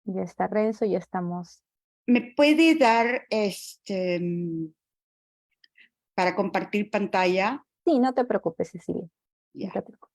Ya está Renzo, ya estamos. ¿Me puede dar para compartir pantalla? Sí, no te preocupes, Cecilia. No Ya. te preocupes.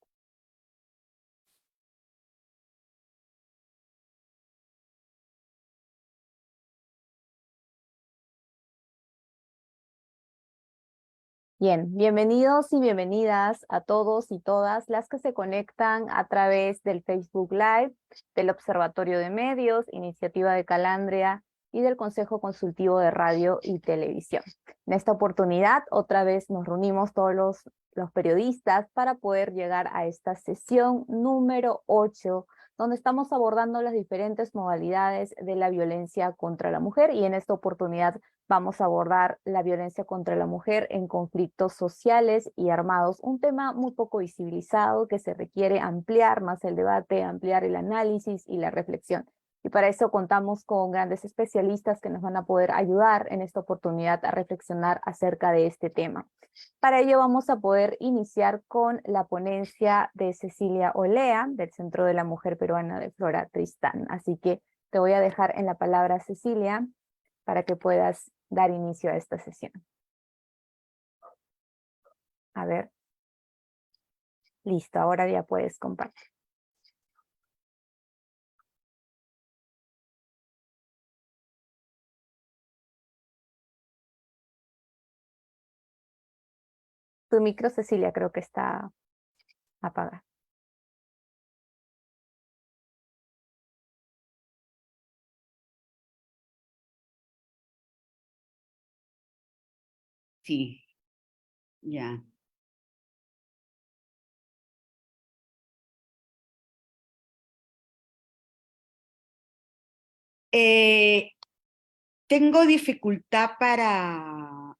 Bien, bienvenidos y bienvenidas a todos y todas las que se conectan a través del Facebook Live, del Observatorio de Medios, Iniciativa de Calandria y del Consejo Consultivo de Radio y Televisión. En esta oportunidad, otra vez nos reunimos todos los periodistas para poder llegar a esta sesión número 8, donde estamos abordando las diferentes modalidades de la violencia contra la mujer, y en esta oportunidad vamos a abordar la violencia contra la mujer en conflictos sociales y armados, un tema muy poco visibilizado que se requiere ampliar más el debate, ampliar el análisis y la reflexión. Y para eso contamos con grandes especialistas que nos van a poder ayudar en esta oportunidad a reflexionar acerca de este tema. Para ello vamos a poder iniciar con la ponencia de Cecilia Olea, del Centro de la Mujer Peruana de Flora Tristán. Así que te voy a dejar en la palabra, Cecilia, para que puedas dar inicio a esta sesión. A ver. Listo, ahora ya puedes compartir. Tu micro, Cecilia, creo que está apagada. Sí, ya. Eh, Tengo dificultad para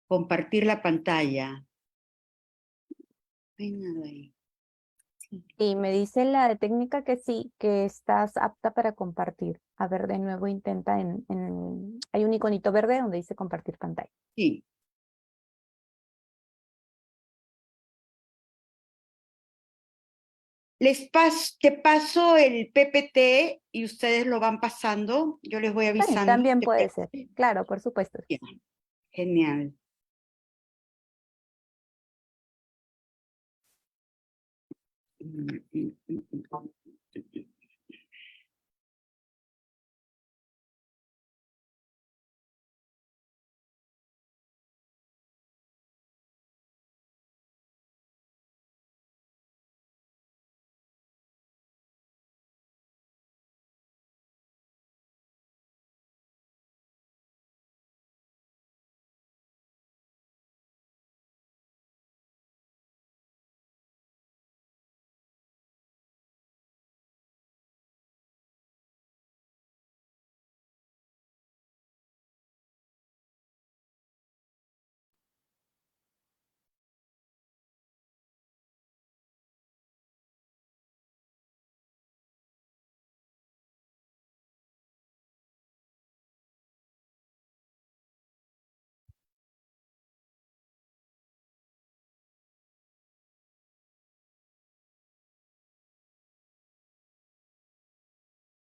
compartir la pantalla. No hay nada ahí. Sí. Y me dice la de técnica que sí, que estás apta para compartir. A ver, de nuevo intenta hay un iconito verde donde dice compartir pantalla. Sí. Te paso el PPT y ustedes lo van pasando. Yo les voy avisando. También puede ser. Claro, por supuesto. Ya, genial.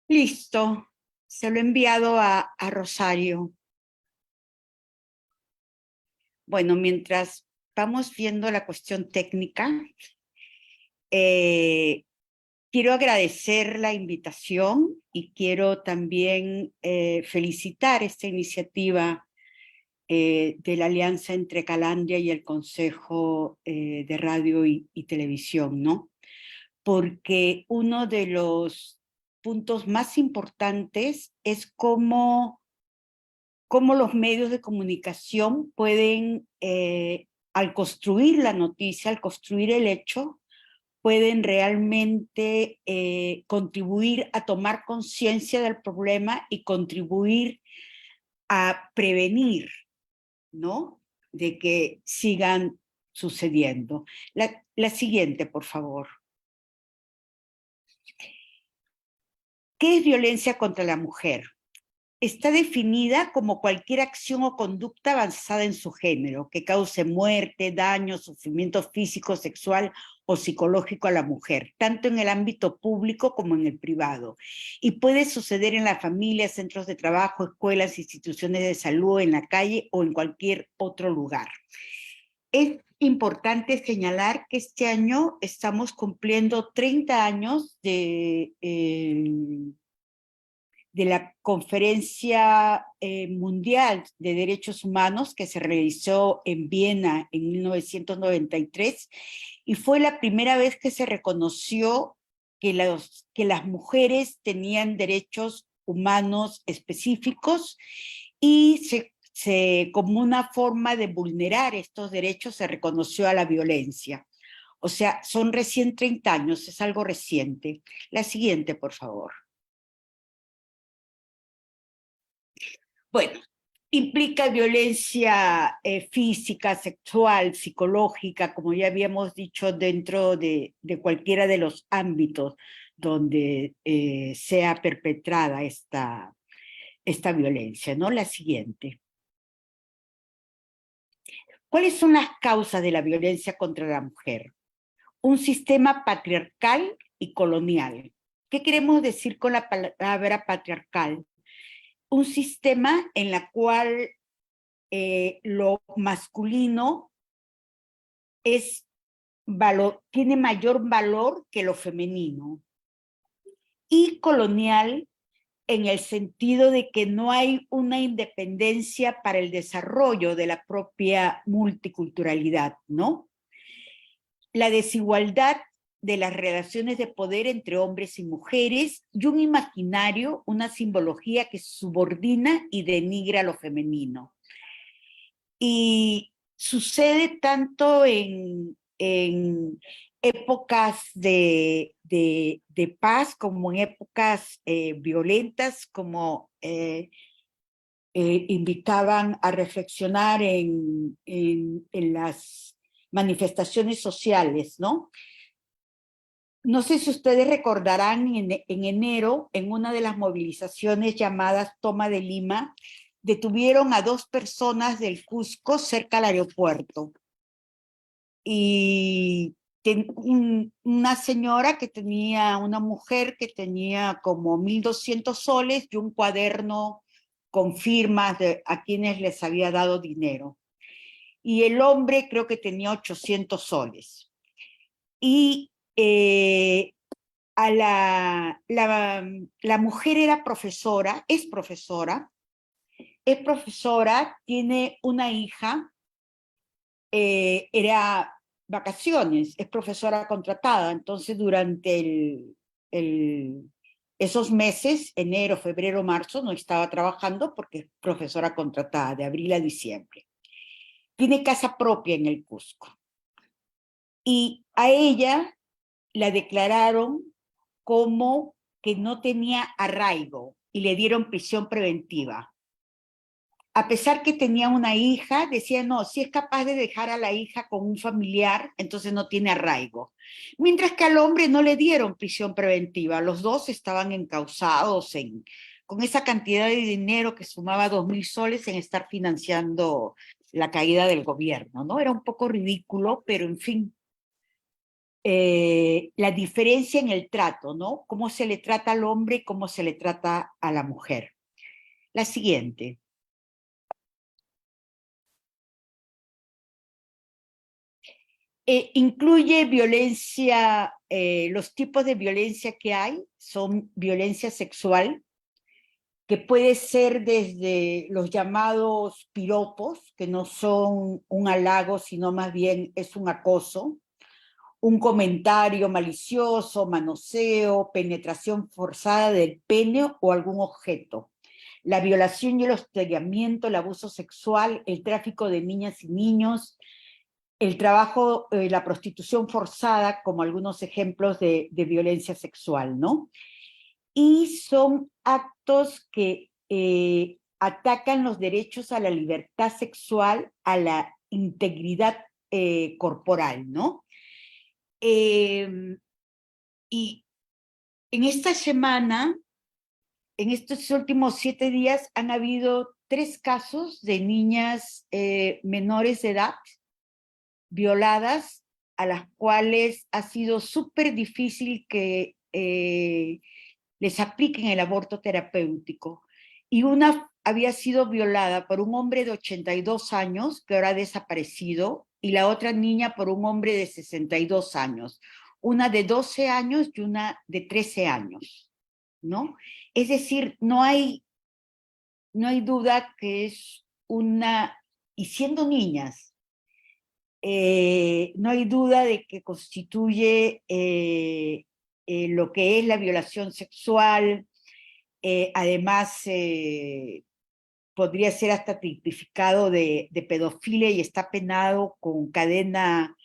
Listo. Se lo he enviado a Rosario. Bueno, mientras vamos viendo la cuestión técnica, quiero agradecer la invitación y quiero también felicitar esta iniciativa de la alianza entre Calandria y el Consejo de Radio y Televisión, ¿no? Porque uno de los puntos más importantes es cómo los medios de comunicación pueden, al construir la noticia, al construir el hecho, pueden realmente contribuir a tomar conciencia del problema y contribuir a prevenir, ¿no? De que sigan sucediendo. La siguiente, por favor. ¿Qué es violencia contra la mujer? está definida como cualquier acción o conducta basada en su género, que cause muerte, daño, sufrimiento físico, sexual o psicológico a la mujer, tanto en el ámbito público como en el privado. Y puede suceder en la familia, centros de trabajo, escuelas, instituciones de salud, en la calle o en cualquier otro lugar. Es importante señalar que este año estamos cumpliendo 30 años de la Conferencia Mundial de Derechos Humanos que se realizó en Viena en 1993 y fue la primera vez que se reconoció que las mujeres tenían derechos humanos específicos y como una forma de vulnerar estos derechos se reconoció a la violencia. O sea, son recién 30 años, es algo reciente. La siguiente, por favor. Bueno, implica violencia física, sexual, psicológica, como ya habíamos dicho, dentro de cualquiera de los ámbitos donde sea perpetrada esta violencia, ¿no? La siguiente. ¿Cuáles son las causas de la violencia contra la mujer? Un sistema patriarcal y colonial. ¿Qué queremos decir con la palabra patriarcal? Un sistema en la cual lo masculino tiene mayor valor que lo femenino. Y colonial en el sentido de que no hay una independencia para el desarrollo de la propia multiculturalidad, ¿no? La desigualdad de las relaciones de poder entre hombres y mujeres y un imaginario, una simbología que subordina y denigra lo femenino. Y sucede tanto en épocas de paz como en épocas violentas, como invitaban a reflexionar en las manifestaciones sociales, ¿no? No sé si ustedes recordarán en enero, en una de las movilizaciones llamadas Toma de Lima, detuvieron a 2 personas del Cusco cerca al aeropuerto. Y una señora que tenía, una mujer que tenía como 1.200 soles y un cuaderno con firmas a quienes les había dado dinero. Y el hombre creo que tenía 800 soles. Y la mujer era profesora, es profesora, tiene una hija, era vacaciones, es profesora contratada, entonces durante esos meses, enero, febrero, marzo, no estaba trabajando porque es profesora contratada de abril a diciembre. Tiene casa propia en el Cusco. Y a ella la declararon como que no tenía arraigo y le dieron prisión preventiva. A pesar que tenía una hija, decía, no, si es capaz de dejar a la hija con un familiar, entonces no tiene arraigo. Mientras que al hombre no le dieron prisión preventiva, los dos estaban encausados con esa cantidad de dinero que sumaba 2.000 soles en estar financiando la caída del gobierno, ¿no? Era un poco ridículo, pero en fin, la diferencia en el trato, ¿no? Cómo se le trata al hombre y cómo se le trata a la mujer. La siguiente. Incluye violencia, los tipos de violencia que hay son violencia sexual, que puede ser desde los llamados piropos, que no son un halago, sino más bien es un acoso, un comentario malicioso, manoseo, penetración forzada del pene o algún objeto, la violación y el hostigamiento, el abuso sexual, el tráfico de niñas y niños, el trabajo, la prostitución forzada, como algunos ejemplos de violencia sexual, ¿no? Y son actos que atacan los derechos a la libertad sexual, a la integridad corporal, ¿no? Y en esta semana en estos últimos 7 días han habido 3 casos de niñas menores de edad violadas, a las cuales ha sido súper difícil que les apliquen el aborto terapéutico. Y una había sido violada por un hombre de 82 años, que ahora ha desaparecido, y la otra niña por un hombre de 62 años. Una de 12 años y una de 13 años, ¿no? Es decir, no hay duda que es una, y siendo niñas, no hay duda de que constituye lo que es la violación sexual. Además, podría ser hasta tipificado de pedofilia y está penado con cadena,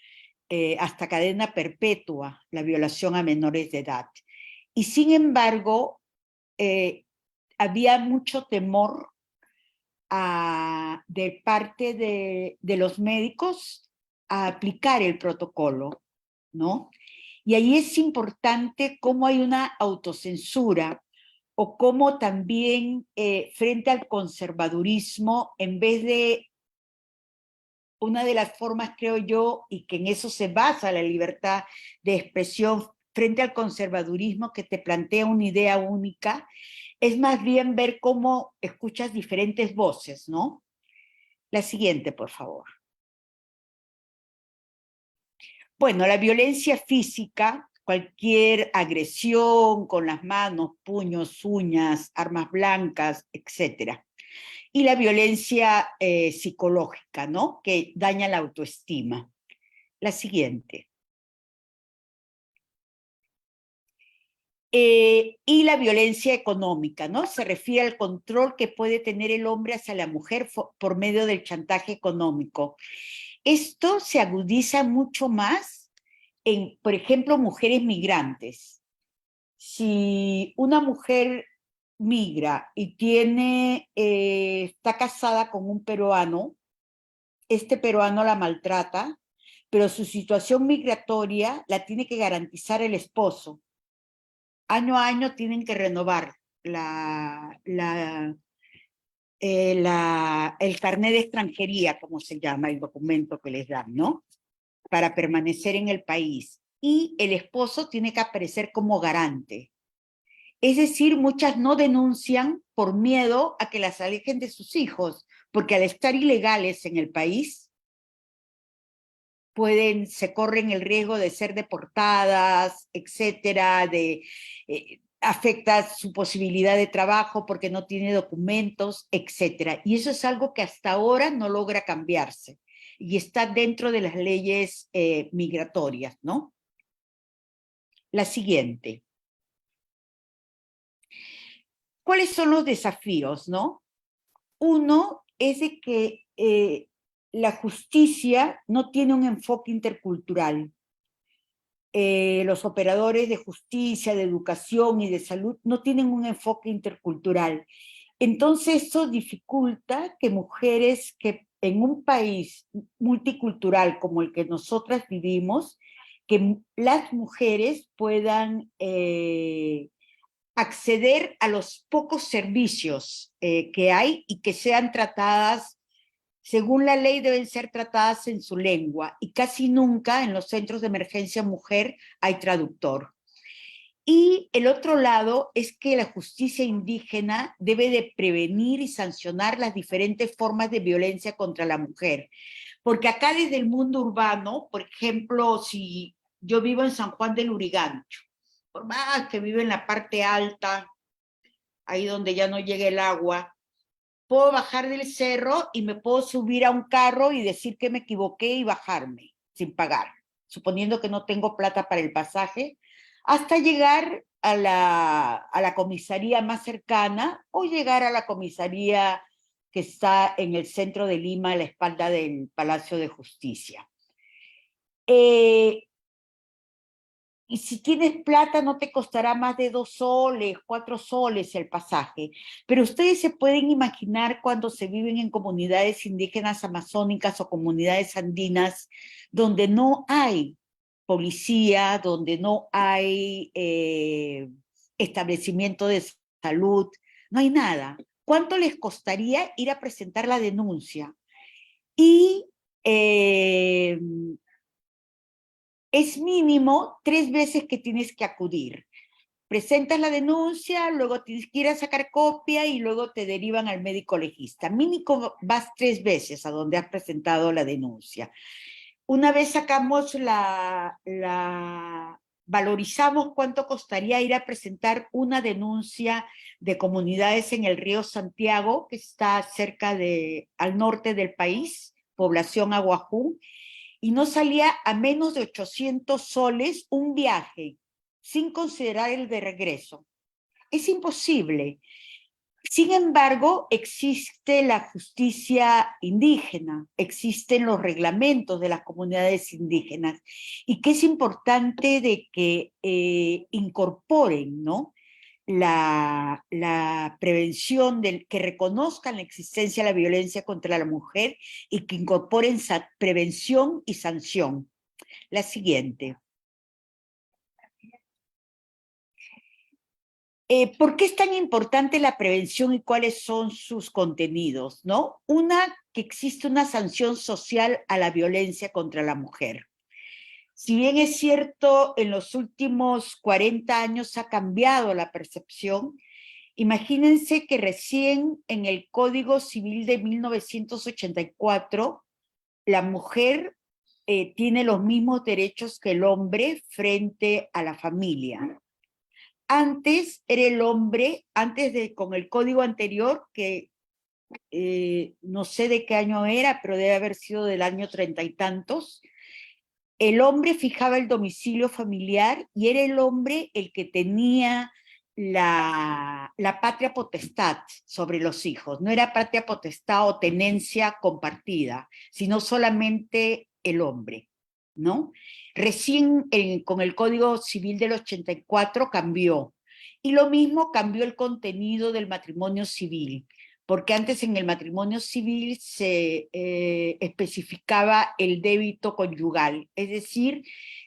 hasta cadena perpetua, la violación a menores de edad. Y sin embargo, había mucho temor de parte de los médicos a aplicar el protocolo, ¿no? Y ahí es importante cómo hay una autocensura o cómo también frente al conservadurismo, en vez de una de las formas, creo yo, y que en eso se basa la libertad de expresión frente al conservadurismo que te plantea una idea única, es más bien ver cómo escuchas diferentes voces, ¿no? La siguiente, por favor. Bueno, la violencia física, cualquier agresión con las manos, puños, uñas, armas blancas, etcétera. Y la violencia psicológica, ¿no? Que daña la autoestima. La siguiente. Y la violencia económica, ¿no? Se refiere al control que puede tener el hombre hacia la mujer por medio del chantaje económico. Esto se agudiza mucho más en, por ejemplo, mujeres migrantes. Si una mujer migra y está casada con un peruano, este peruano la maltrata, pero su situación migratoria la tiene que garantizar el esposo. Año a año tienen que renovar el carnet de extranjería, como se llama, el documento que les dan, ¿no? Para permanecer en el país. Y el esposo tiene que aparecer como garante. Es decir, muchas no denuncian por miedo a que las alejen de sus hijos, porque al estar ilegales en el país, se corren el riesgo de ser deportadas, etcétera, afecta su posibilidad de trabajo porque no tiene documentos, etcétera. Y eso es algo que hasta ahora no logra cambiarse y está dentro de las leyes migratorias, ¿no? La siguiente. ¿Cuáles son los desafíos, no? Uno es de que la justicia no tiene un enfoque intercultural. Los operadores de justicia, de educación y de salud no tienen un enfoque intercultural. Entonces, eso dificulta que mujeres que en un país multicultural como el que nosotras vivimos, que las mujeres puedan acceder a los pocos servicios que hay y que sean tratadas, según la ley deben ser tratadas en su lengua, y casi nunca en los centros de emergencia mujer hay traductor. Y el otro lado es que la justicia indígena debe de prevenir y sancionar las diferentes formas de violencia contra la mujer. Porque acá desde el mundo urbano, por ejemplo, si yo vivo en San Juan del Lurigancho, por más que vivo en la parte alta, ahí donde ya no llega el agua, puedo bajar del cerro y me puedo subir a un carro y decir que me equivoqué y bajarme sin pagar, suponiendo que no tengo plata para el pasaje, hasta llegar a la comisaría más cercana o llegar a la comisaría que está en el centro de Lima, a la espalda del Palacio de Justicia. Y si tienes plata no te costará más de 2 soles, 4 soles el pasaje. Pero ustedes se pueden imaginar cuando se viven en comunidades indígenas amazónicas o comunidades andinas donde no hay policía, donde no hay establecimiento de salud, No hay nada. ¿Cuánto les costaría ir a presentar la denuncia? Y es mínimo 3 veces que tienes que acudir. Presentas la denuncia, luego tienes que ir a sacar copia y luego te derivan al médico legista. Mínimo vas 3 veces a donde has presentado la denuncia. Una vez sacamos valorizamos cuánto costaría ir a presentar una denuncia de comunidades en el río Santiago, que está cerca al norte del país, población Aguajú, y no salía a menos de 800 soles un viaje, sin considerar el de regreso. Es imposible. Sin embargo, existe la justicia indígena, existen los reglamentos de las comunidades indígenas, y que es importante de que incorporen, ¿no?, la prevención, que reconozcan la existencia de la violencia contra la mujer y que incorporen prevención y sanción. La siguiente. ¿Por qué es tan importante la prevención y cuáles son sus contenidos, no? Una, que existe una sanción social a la violencia contra la mujer. Si bien es cierto, en los últimos 40 años ha cambiado la percepción, imagínense que recién en el Código Civil de 1984, la mujer tiene los mismos derechos que el hombre frente a la familia. Antes era el hombre, con el código anterior, que no sé de qué año era, pero debe haber sido del año 30 y tantos, el hombre fijaba el domicilio familiar y era el hombre el que tenía la patria potestad sobre los hijos. No era patria potestad o tenencia compartida, sino solamente el hombre, ¿no? Recién con el Código Civil del 84 cambió. Y lo mismo cambió el contenido del matrimonio civil, porque antes en el matrimonio civil se especificaba el débito conyugal, es decir,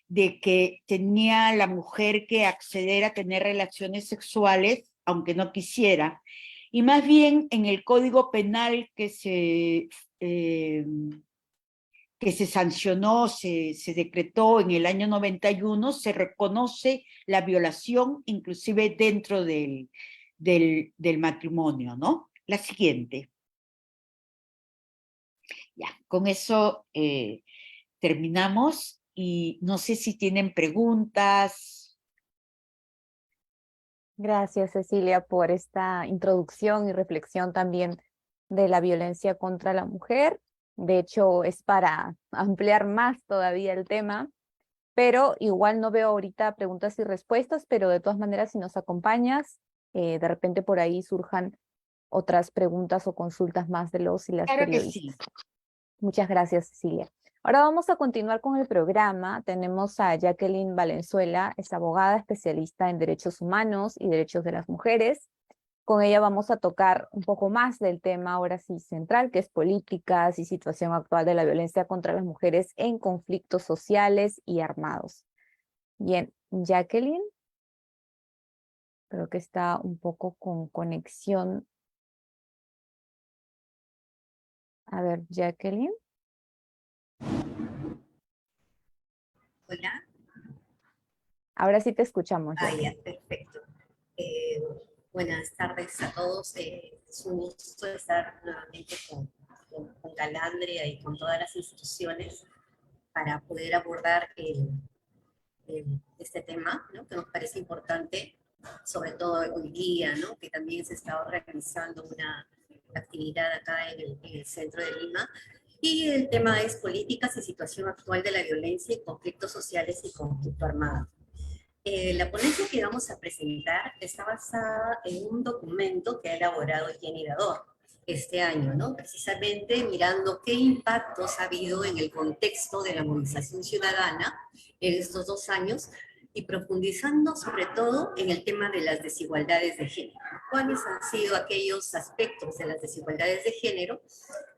de que tenía la mujer que acceder a tener relaciones sexuales, aunque no quisiera. Y más bien en el Código Penal que se sancionó, se decretó en el año 91, se reconoce la violación inclusive dentro del matrimonio, ¿no? La siguiente. Ya, con eso terminamos y no sé si tienen preguntas. Gracias, Cecilia, por esta introducción y reflexión también de la violencia contra la mujer. De hecho, es para ampliar más todavía el tema, pero igual no veo ahorita preguntas y respuestas, pero de todas maneras, si nos acompañas, de repente por ahí surjan otras preguntas o consultas más de los y las Claro que periodistas. sí. Muchas gracias, Cecilia. Ahora vamos a continuar con el programa. Tenemos a Jacqueline Valenzuela, es abogada especialista en derechos humanos y derechos de las mujeres. Con ella vamos a tocar un poco más del tema ahora sí central, que es políticas y situación actual de la violencia contra las mujeres en conflictos sociales y armados. Bien, Jacqueline, creo que está un poco con conexión. A ver, Jacqueline. Hola. Ahora sí te escuchamos, Ah, Jacqueline. ya, perfecto. Eh, Buenas tardes a todos. Es un gusto estar nuevamente con Calandria y con todas las instituciones para poder abordar este tema, ¿no?, que nos parece importante, sobre todo hoy día, ¿no?, que también se está organizando una actividad acá en el centro de Lima. Y el tema es políticas y situación actual de la violencia y conflictos sociales y conflicto armado. La ponencia que vamos a presentar está basada en un documento que ha elaborado Jenny Dador este año, ¿no? Precisamente mirando qué impactos ha habido en el contexto de la movilización ciudadana en estos 2 años y profundizando sobre todo en el tema de las desigualdades de género. ¿Cuáles han sido aquellos aspectos de las desigualdades de género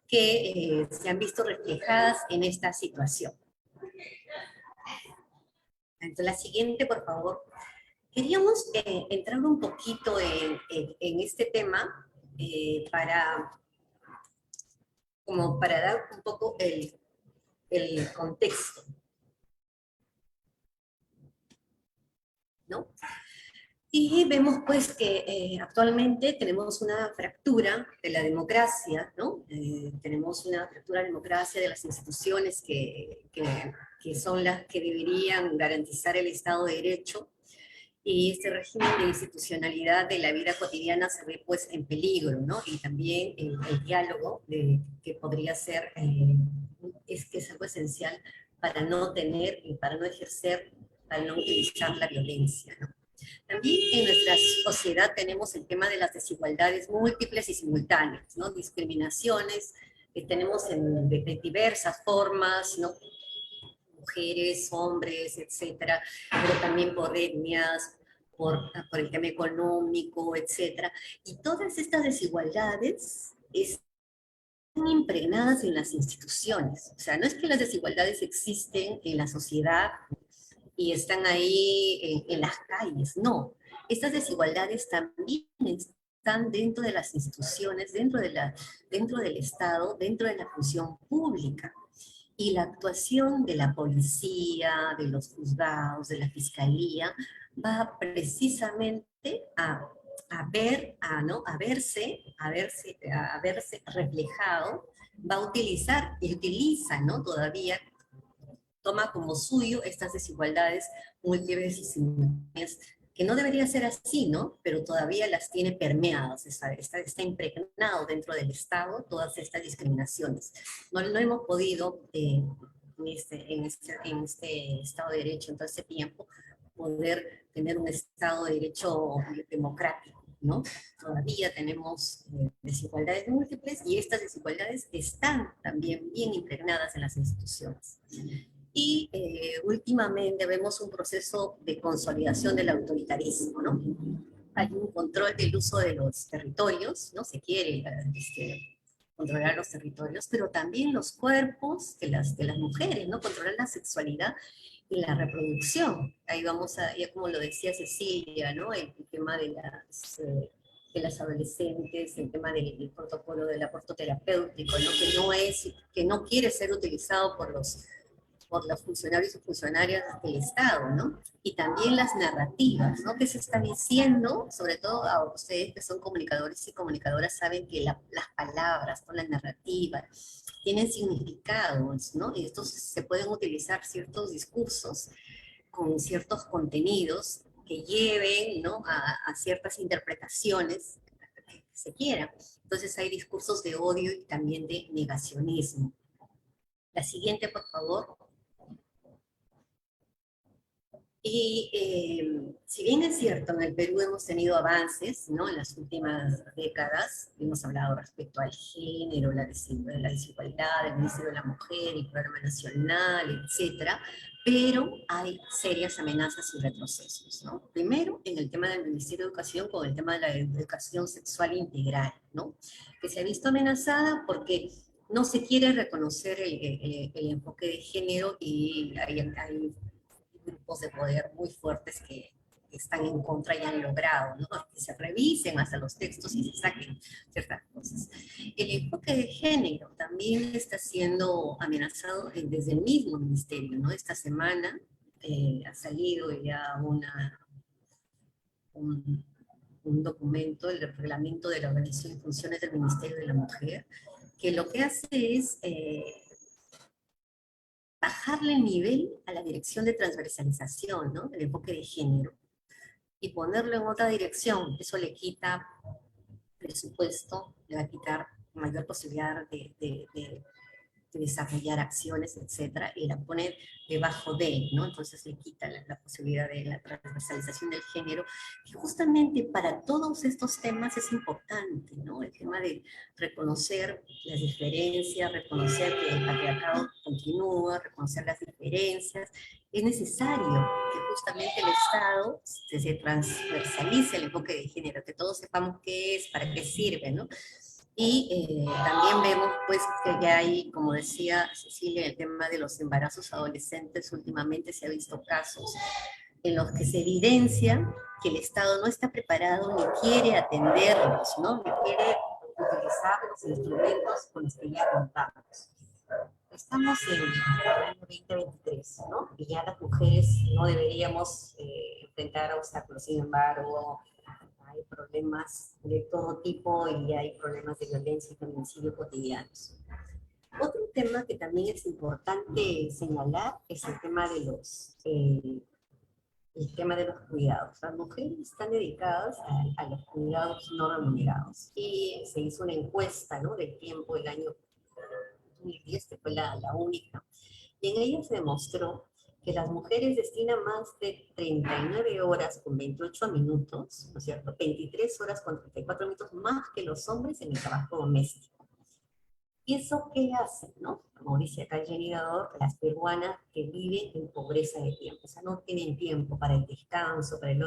que se han visto reflejadas en esta situación? Entonces, la siguiente, por favor. Queríamos entrar un poquito en este tema como para dar un poco el contexto, ¿no? Y vemos pues que actualmente tenemos una fractura de la democracia, ¿no? Tenemos una fractura de la democracia, de las instituciones que son las que deberían garantizar el Estado de Derecho, y este régimen de institucionalidad de la vida cotidiana se ve pues en peligro, ¿no? Y también el diálogo que podría ser, que es algo esencial para no tener y para no ejercer, para no utilizar la violencia, ¿no? También en nuestra sociedad tenemos el tema de las desigualdades múltiples y simultáneas, ¿no? Discriminaciones que tenemos de diversas formas, ¿no? Mujeres, hombres, etcétera, pero también por etnias, por el tema económico, etcétera. Y todas estas desigualdades están impregnadas en las instituciones. O sea, no es que las desigualdades existen en la sociedad y están ahí en las calles, no. Estas desigualdades también están dentro de las instituciones, dentro del Estado, dentro de la función pública. Y la actuación de la policía, de los juzgados, de la fiscalía, va precisamente ¿no? a verse reflejado, va a utilizar y utiliza, ¿no? Todavía toma como suyo estas desigualdades múltiples y simultáneas, que no debería ser así, ¿no? Pero todavía las tiene permeadas, está impregnado dentro del Estado todas estas discriminaciones. No hemos podido, en este Estado de Derecho, en todo este tiempo, poder tener un Estado de Derecho democrático, ¿no? Todavía tenemos desigualdades múltiples y estas desigualdades están también bien impregnadas en las instituciones. Y últimamente vemos un proceso de consolidación del autoritarismo, ¿no? Hay un control del uso de los territorios, ¿no? Se quiere controlar los territorios, pero también los cuerpos de las mujeres, ¿no? Controlar la sexualidad y la reproducción. Ahí vamos a, ya como lo decía Cecilia, ¿no? El tema de las adolescentes, el tema del protocolo del aborto terapéutico, ¿no? Que no quiere ser utilizado por los funcionarios y funcionarias del Estado, ¿no? Y también las narrativas, ¿no? Que se está diciendo, sobre todo a ustedes que son comunicadores y comunicadoras, saben que las palabras, ¿no? La narrativa, tienen significados, ¿no? Y estos se pueden utilizar ciertos discursos con ciertos contenidos que lleven, ¿no? A ciertas interpretaciones que se quieran. Entonces hay discursos de odio y también de negacionismo. La siguiente, por favor. Y si bien es cierto, en el Perú hemos tenido avances, ¿no? En las últimas décadas, hemos hablado respecto al género, la desigualdad, el Ministerio de la Mujer, el Programa Nacional, etcétera, pero hay serias amenazas y retrocesos, ¿no? Primero, en el tema del Ministerio de Educación, con el tema de la educación sexual integral, ¿no? Que se ha visto amenazada porque no se quiere reconocer el enfoque de género y hay grupos de poder muy fuertes que están en contra y han logrado, ¿no? Que se revisen hasta los textos y se saquen ciertas cosas. El enfoque de género también está siendo amenazado desde el mismo ministerio, ¿no? Esta semana ha salido ya un documento, el reglamento de la organización y funciones del Ministerio de la Mujer, que lo que hace es bajarle el nivel a la dirección de transversalización, ¿no? El enfoque de género, y ponerlo en otra dirección. Eso le quita presupuesto, le va a quitar mayor posibilidad de desarrollar acciones, etcétera, y la pone debajo de, ¿no? Entonces le quita la posibilidad de la transversalización del género, que justamente para todos estos temas es importante, ¿no? El tema de reconocer las diferencias, reconocer que el patriarcado continúa, reconocer las diferencias. Es necesario que justamente el Estado se transversalice el enfoque de género, que todos sepamos qué es, para qué sirve, ¿no? Y también vemos pues que ya hay, como decía Cecilia, el tema de los embarazos adolescentes. Últimamente se ha visto casos en los que se evidencia que el Estado no está preparado ni quiere atenderlos, ¿no? Ni quiere utilizar los instrumentos con los que ya contamos. Estamos en el año 2023, ¿no? Y ya las mujeres no deberíamos enfrentar obstáculos. Sin embargo, hay problemas de todo tipo y hay problemas de violencia y feminicidio cotidianos. Otro tema que también es importante señalar es el tema de los cuidados. Las mujeres están dedicadas a los cuidados no remunerados. Y se hizo una encuesta, ¿no?, del tiempo el año 2010, que fue la única. Y en ella se demostró que las mujeres destinan más de 39 horas con 28 minutos, ¿no es cierto? 23 horas con 34 minutos más que los hombres en el trabajo doméstico. ¿Y eso qué hace, no? Como dice acá Jenny Dador, las peruanas que viven en pobreza de tiempo, o sea, no tienen tiempo para el descanso, para el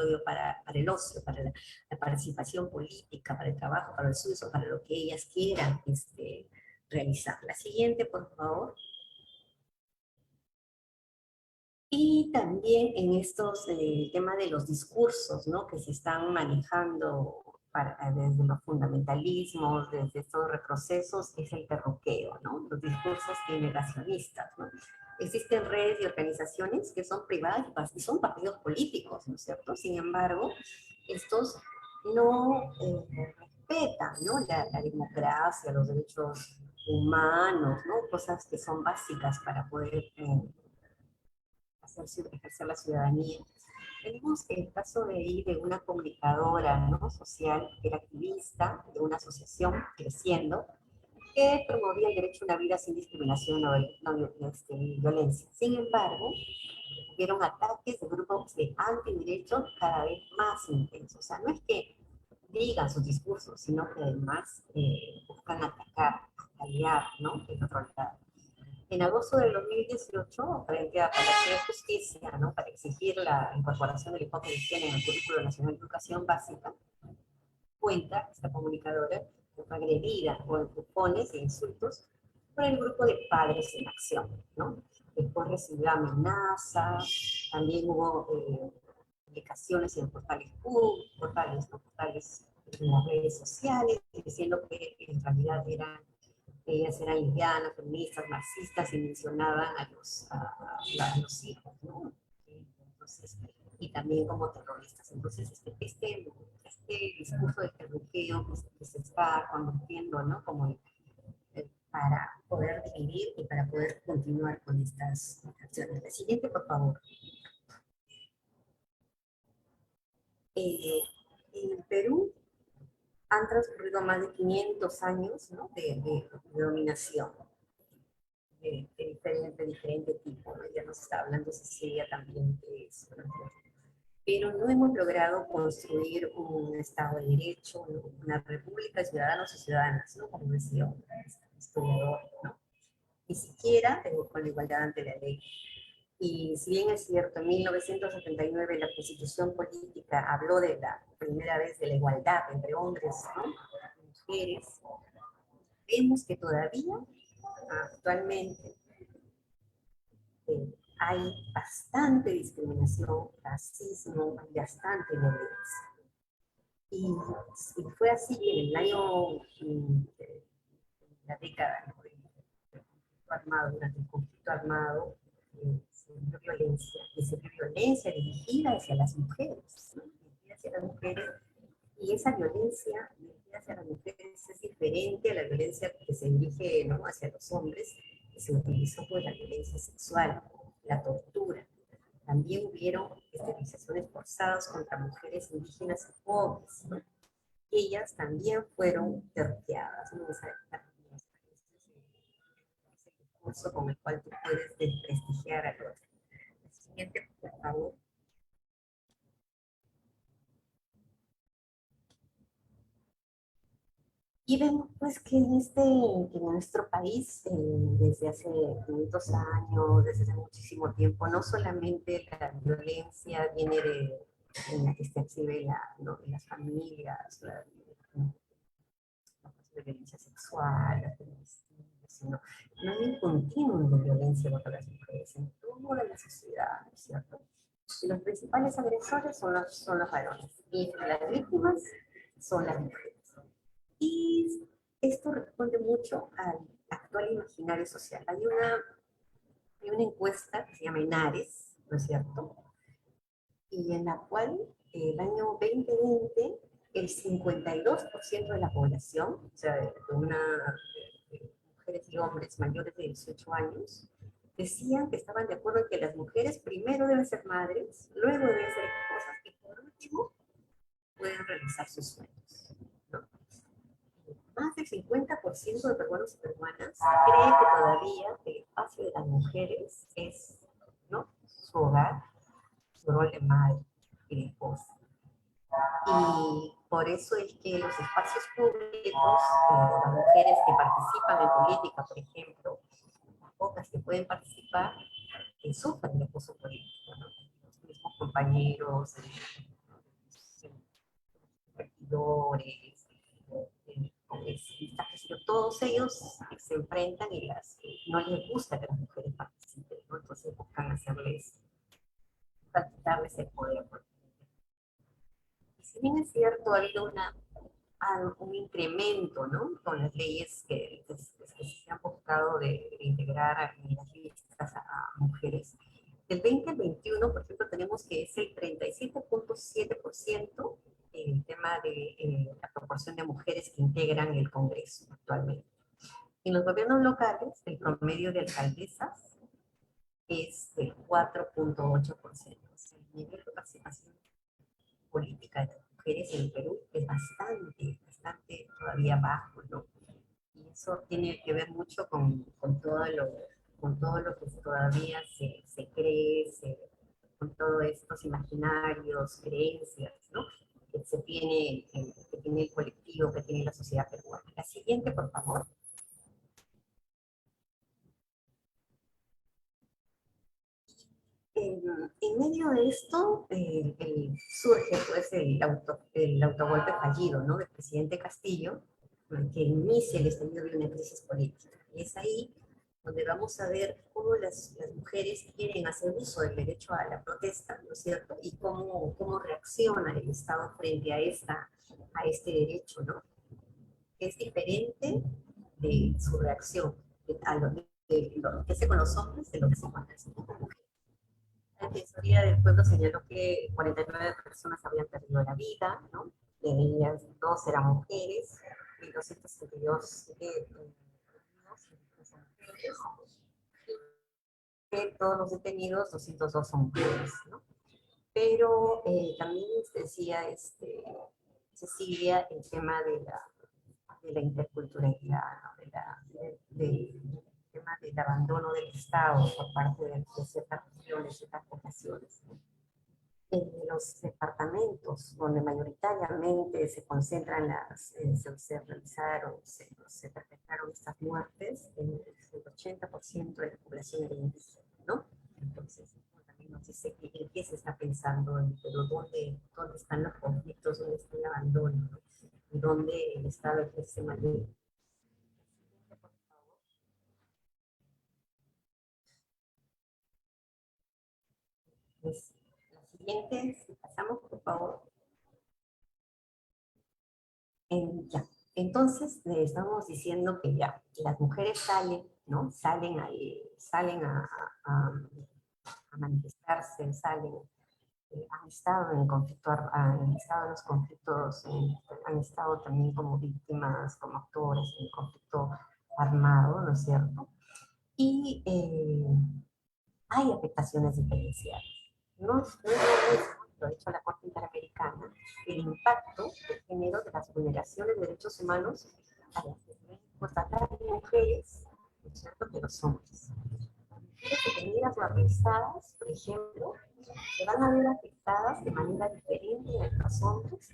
ocio, para la participación política, para el trabajo, para el uso, para lo que ellas quieran realizar. La siguiente, por favor. Y también en estos temas de los discursos, ¿no?, que se están manejando desde los fundamentalismos, desde estos retrocesos, es el terruqueo, ¿no? Los discursos generacionistas, ¿no? Existen redes y organizaciones que son privadas y son partidos políticos, ¿no es cierto? Sin embargo, estos no respetan, ¿no?, la democracia, los derechos humanos, ¿no?, cosas que son básicas para poder ejercer la ciudadanía. Tenemos el caso de una comunicadora, ¿no?, social, que era activista de una asociación, Creciendo, que promovía el derecho a una vida sin discriminación ni violencia. Sin embargo, hubieron ataques de grupos de antiderechos cada vez más intensos. O sea, no es que digan sus discursos, sino que además buscan atacar, aliar, ¿no?, el otro lado. En agosto del 2018, frente a Palacio de Justicia, ¿no?, para exigir la incorporación del enfoque de género en el Currículo Nacional de Educación Básica, cuenta esta comunicadora que fue agredida con empujones e insultos por el grupo de Padres en Acción, ¿no? Después recibió amenazas, también hubo publicaciones en portales en las redes sociales, diciendo que en realidad ellas eran lesbianas, feministas, marxistas, y mencionaban a los hijos, ¿no? Entonces, y también como terroristas. Entonces, este discurso de terruqueo que se está convirtiendo, ¿no?, como para poder dividir y para poder continuar con estas acciones. La siguiente, por favor. En Perú han transcurrido más de 500 años, ¿no?, de dominación de diferente tipo, ¿no? Ya nos está hablando Cecilia también de eso, ¿no? Pero no hemos logrado construir un Estado de Derecho, ¿no?, una república de ciudadanos y ciudadanas, ¿no?, como decía un historiador, ¿no?, ni siquiera con la igualdad ante la ley. Y si bien es cierto, en 1979 la Constitución Política habló de la primera vez de la igualdad entre hombres, ¿no?, y mujeres, vemos que todavía actualmente hay bastante discriminación, racismo, bastante violencia. Y fue así que en el año, la década, ¿no?, del conflicto armado, durante el conflicto armado, se vio violencia, y se vio violencia dirigida hacia las mujeres, ¿no?, dirigida hacia las mujeres, y esa violencia dirigida hacia las mujeres es diferente a la violencia que se dirige, ¿no?, hacia los hombres, que se utilizó por la violencia sexual, la tortura. También hubieron esterilizaciones forzadas contra mujeres indígenas y pobres, ¿no? Ellas también fueron terruqueadas, ¿no? Ese es el discurso con el cual tú puedes desprestigiar al otro. El siguiente, por favor. Y vemos pues que en nuestro país, desde hace 500 años, desde hace muchísimo tiempo, no solamente la violencia viene en la que se exhibe ¿no?, en las familias, la violencia sexual, la feminicidio, sino no hay un continuum de violencia contra las mujeres en toda la sociedad, ¿no es cierto? Los principales agresores son los varones y las víctimas son las mujeres. Y esto responde mucho al actual imaginario social. Hay una encuesta que se llama ENARES, ¿no es cierto? Y en la cual el año 2020 el 52% de la población, o sea, de mujeres y hombres mayores de 18 años, decían que estaban de acuerdo en que las mujeres primero deben ser madres, luego deben ser esposas y por último pueden realizar sus sueños, ¿no? Más del 50% de peruanos y peruanas cree que todavía el espacio de las mujeres es, ¿no?, su hogar, su rol de madre y de esposa. Y por eso es que los espacios públicos, las mujeres que participan en política, por ejemplo, las pocas que pueden participar, sufren de acoso político, ¿no? Los mismos compañeros, regidores, congresistas, todos ellos se enfrentan y no les gusta que las mujeres participen, ¿no? Entonces buscan quitarles el poder. Y si bien es cierto, ha habido un incremento, ¿no?, con las leyes que se han buscado de integrar en las listas a mujeres. Del 20 al 21, por ejemplo, tenemos que es el 37.7% el tema de la proporción de mujeres que integran el Congreso actualmente. En los gobiernos locales, el promedio de alcaldesas es del 4.8%. O sea, el nivel de participación política de las mujeres en el Perú es bastante todavía bajo, ¿no? Y eso tiene que ver mucho con todo lo que todavía se cree, con todos estos imaginarios, creencias, ¿no?, que se tiene, que tiene el colectivo, que tiene la sociedad peruana. La siguiente, por favor. En medio de esto, surge pues el autogolpe fallido, ¿no?, del presidente Castillo, que inicia el estallido de una crisis política. Y es ahí donde vamos a ver cómo las mujeres quieren hacer uso del derecho a la protesta, ¿no es cierto? Y cómo reacciona el Estado frente a este derecho, ¿no? Es diferente de su reacción a lo que hace con los hombres de lo que se con las mujeres. La Defensoría del Pueblo señaló que 49 personas habían perdido la vida, ¿no? De ellas 2 eran mujeres y 262 de todos los detenidos, 202 son mujeres, ¿no? Pero también decía Cecilia el tema de la interculturalidad, ¿no?, del tema del abandono del Estado por parte de ciertas regiones, ciertas poblaciones. En los departamentos donde mayoritariamente se concentran se realizaron, se perpetraron estas muertes, el 80% de la población era indígena, ¿no? Entonces, también nos dice que en qué se está pensando, pero dónde están los conflictos, dónde está el abandono, ¿no?, y dónde el Estado ejerce mayor. Pues, la siguiente, si pasamos, por favor. Ya. Entonces, le estamos diciendo que ya, las mujeres salen, ¿no? Salen a manifestarse, han estado en conflicto, han estado en los conflictos, han estado también como víctimas, como actores en el conflicto armado, ¿no es cierto? Y hay afectaciones diferenciadas. No es lo ha dicho la Corte Interamericana, el impacto de género de las vulneraciones de derechos humanos a las mujeres, ¿no es cierto?, que los hombres. Mujeres detenidas o arrestadas, por ejemplo, se van a ver afectadas de manera diferente a los hombres,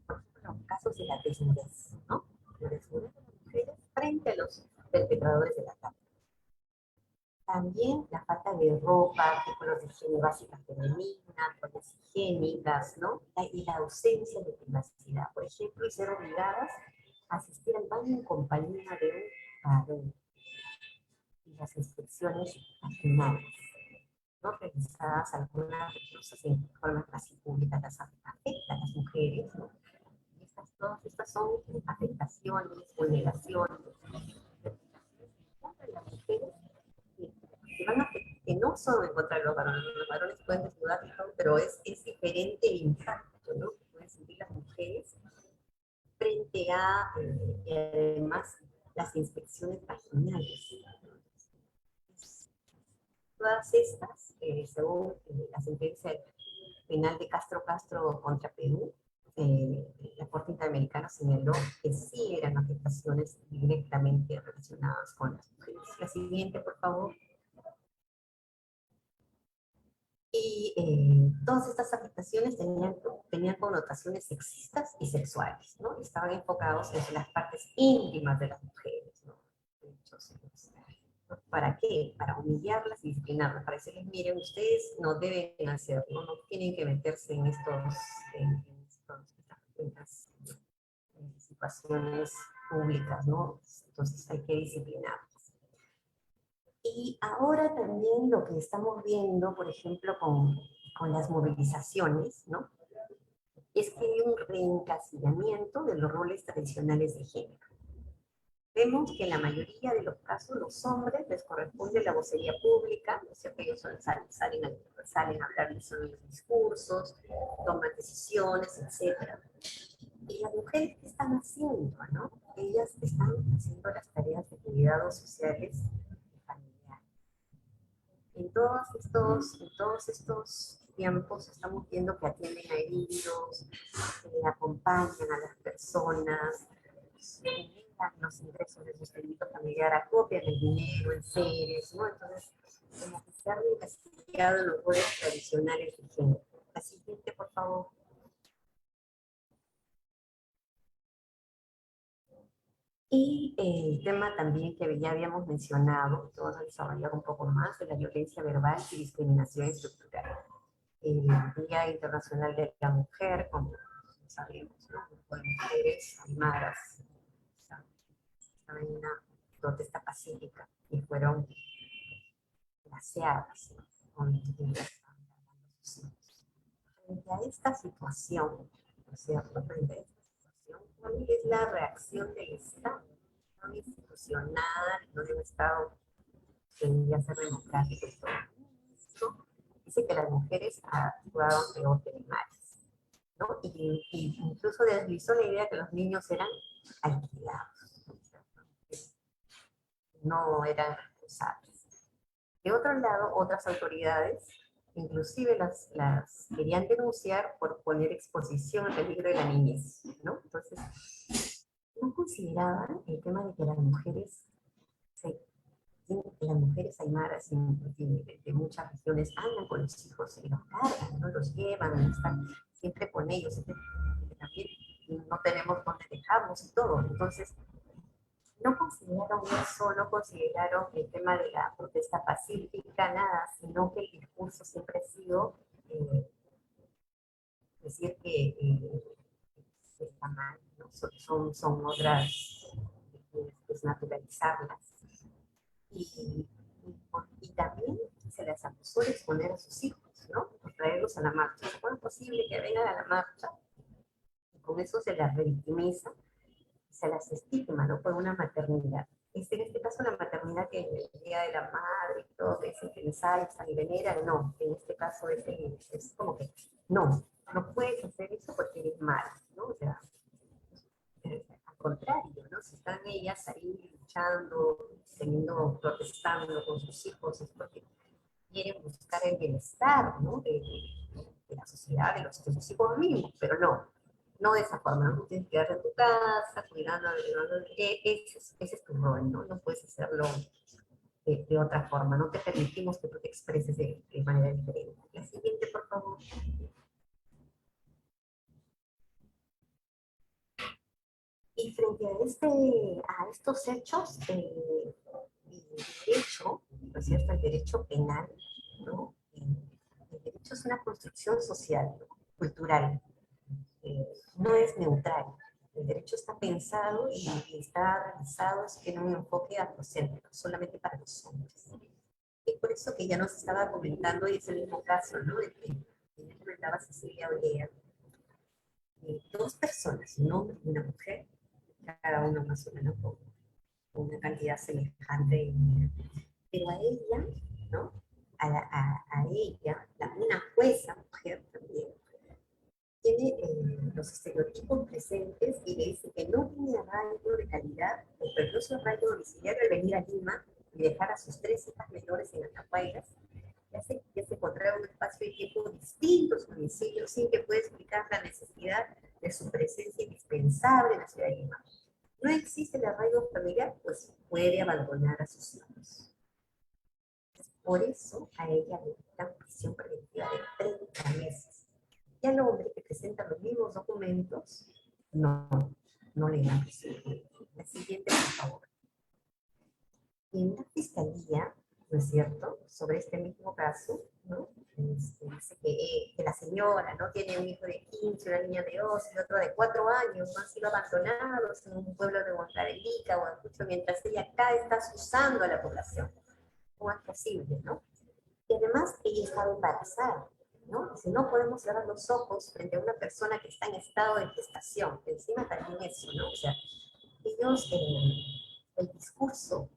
por ejemplo, en los casos de la desnudez, ¿no? La desnudez de las mujeres frente a los perpetradores de la trata. También la falta de ropa, artículos de higiene básica femenina, toallas higiénicas, ¿no? Y la ausencia de privacidad. Por ejemplo, y ser obligadas a asistir al baño en compañía de un varón. Y las inspecciones vaginales. ¿no? Realizadas algunas, no sé si en forma casi pública, las afecta a las mujeres, ¿no? Todas estas son afectaciones, vulneraciones contra las mujeres que no son en contra de los varones pueden desnudar y todo, pero es diferente el impacto, ¿no? Que pueden sentir las mujeres frente a, y además, las inspecciones vaginales. Todas estas, según la sentencia penal de Castro Castro contra Perú, la Corte Interamericana señaló que sí eran afectaciones directamente relacionadas con las mujeres. La siguiente, por favor. Y todas estas afectaciones tenían connotaciones sexistas y sexuales, ¿no? Estaban enfocados en las partes íntimas de las mujeres, ¿no? ¿Para qué? Para humillarlas y disciplinarlas, para decirles, miren, ustedes no deben hacerlo, no tienen que meterse en estas situaciones públicas, ¿no? Entonces hay que disciplinarlas. Y ahora también lo que estamos viendo, por ejemplo, con las movilizaciones, ¿no? Es que hay un reencasillamiento de los roles tradicionales de género. Vemos que en la mayoría de los casos los hombres les corresponde la vocería pública, ¿no es cierto? Ellos salen a hablar en los discursos, toman decisiones, etc. Y las mujeres, ¿qué están haciendo, no? Ellas están haciendo las tareas de cuidados sociales y familiares. En todos estos tiempos estamos viendo que atienden a heridos, acompañan a las personas, generan los ingresos de sustento familiar, acopian el dinero en seres, ¿no? Entonces, como que se han investigado en los roles tradicionales de género. La siguiente, por favor. Y el tema también que ya habíamos mencionado, vamos a desarrollar un poco más, de la violencia verbal y discriminación estructural. El Día Internacional de la Mujer, como sabemos, ¿no? Un grupo de mujeres armadas estaban en una protesta pacífica y fueron glaseadas, ¿no? Con frente a esta situación, ¿no es cierto? Frente a esta situación, ¿cuál es la reacción del Estado? No institucional, no de un Estado que debería ser democrático y todo esto, dice que las mujeres actuaban peor que animales, ¿no? Y incluso deslizó la idea que los niños eran alquilados, no eran responsables. De otro lado, otras autoridades, inclusive las querían denunciar por poner exposición al peligro de la niñez, ¿no? Entonces, no consideraban el tema de que las mujeres aymaras de muchas regiones andan con los hijos y los cargan, ¿no? Los llevan, están siempre con ellos, siempre, también no tenemos dónde dejarlos y todo. Entonces, no consideraron eso, no consideraron el tema de la protesta pacífica, nada, sino que el discurso siempre ha sido decir que está mal, ¿no? Son otras, desnaturalizarlas. Y también se les acusó de exponer a sus hijos, ¿no? Por traerlos a la marcha. ¿Cómo es posible que vengan a la marcha? Y con eso se las revictimiza, se las estigma, ¿no? Por una maternidad. En este caso la maternidad que el Día de la Madre y todo, que dicen que les alzan y veneran, no. En este caso es como que no puedes hacer eso porque eres mala, ¿no? O sea, al contrario, ¿no? Si están ellas ahí luchando, protestando con sus hijos, es porque quieren buscar el bienestar, ¿no? De la sociedad, de sus hijos mismos, pero no de esa forma, ¿no? Tienes que quedarte en tu casa, cuidando, ese es tu rol, ¿no? No puedes hacerlo de otra forma, no te permitimos que tú te expreses de manera diferente. La siguiente, por favor. Y frente a estos hechos, el derecho, ¿no es cierto? El derecho penal, ¿no? El derecho es una construcción social, ¿no? Cultural, no es neutral. El derecho está pensado y está realizado en un enfoque androcéntrico, solamente para los hombres. Y por por eso que ya nos estaba comentando, y es el mismo caso, ¿no? De que ya comentaba Cecilia Olea, dos personas, un hombre y una mujer, cada uno más o menos con una cantidad semejante de dinero. Pero a ella, ¿no? A ella, una jueza mujer también, tiene los estereotipos presentes y le dice que no tiene arraigo de calidad o perdió su arraigo domiciliario al venir a Lima y dejar a sus 3 hijas menores en Andahuaylas, ya se encontraba un espacio y tiempo distinto a su domicilio sin que pueda explicar la necesidad de su presencia indispensable en la ciudad de Lima. No existe el arraigo familiar, pues puede abandonar a sus hijos. Por eso a ella le dan prisión preventiva de 30 meses. Y al hombre que presenta los mismos documentos, no le dan prisión preventiva. La siguiente, por favor. En la fiscalía, ¿no es cierto?, sobre este mismo caso, ¿no? Dice que la señora, ¿no?, tiene un hijo de 15, una niña de 12 y otro de 4 años, ¿no?, han sido abandonados en un pueblo de Huancavelica o Ayacucho, mientras ella acá está usando a la población. ¿Cómo es posible, no? Y además ella estaba embarazada, ¿no? Dice, no podemos cerrar los ojos frente a una persona que está en estado de gestación. Encima también eso, ¿no? O sea, ellos, el discurso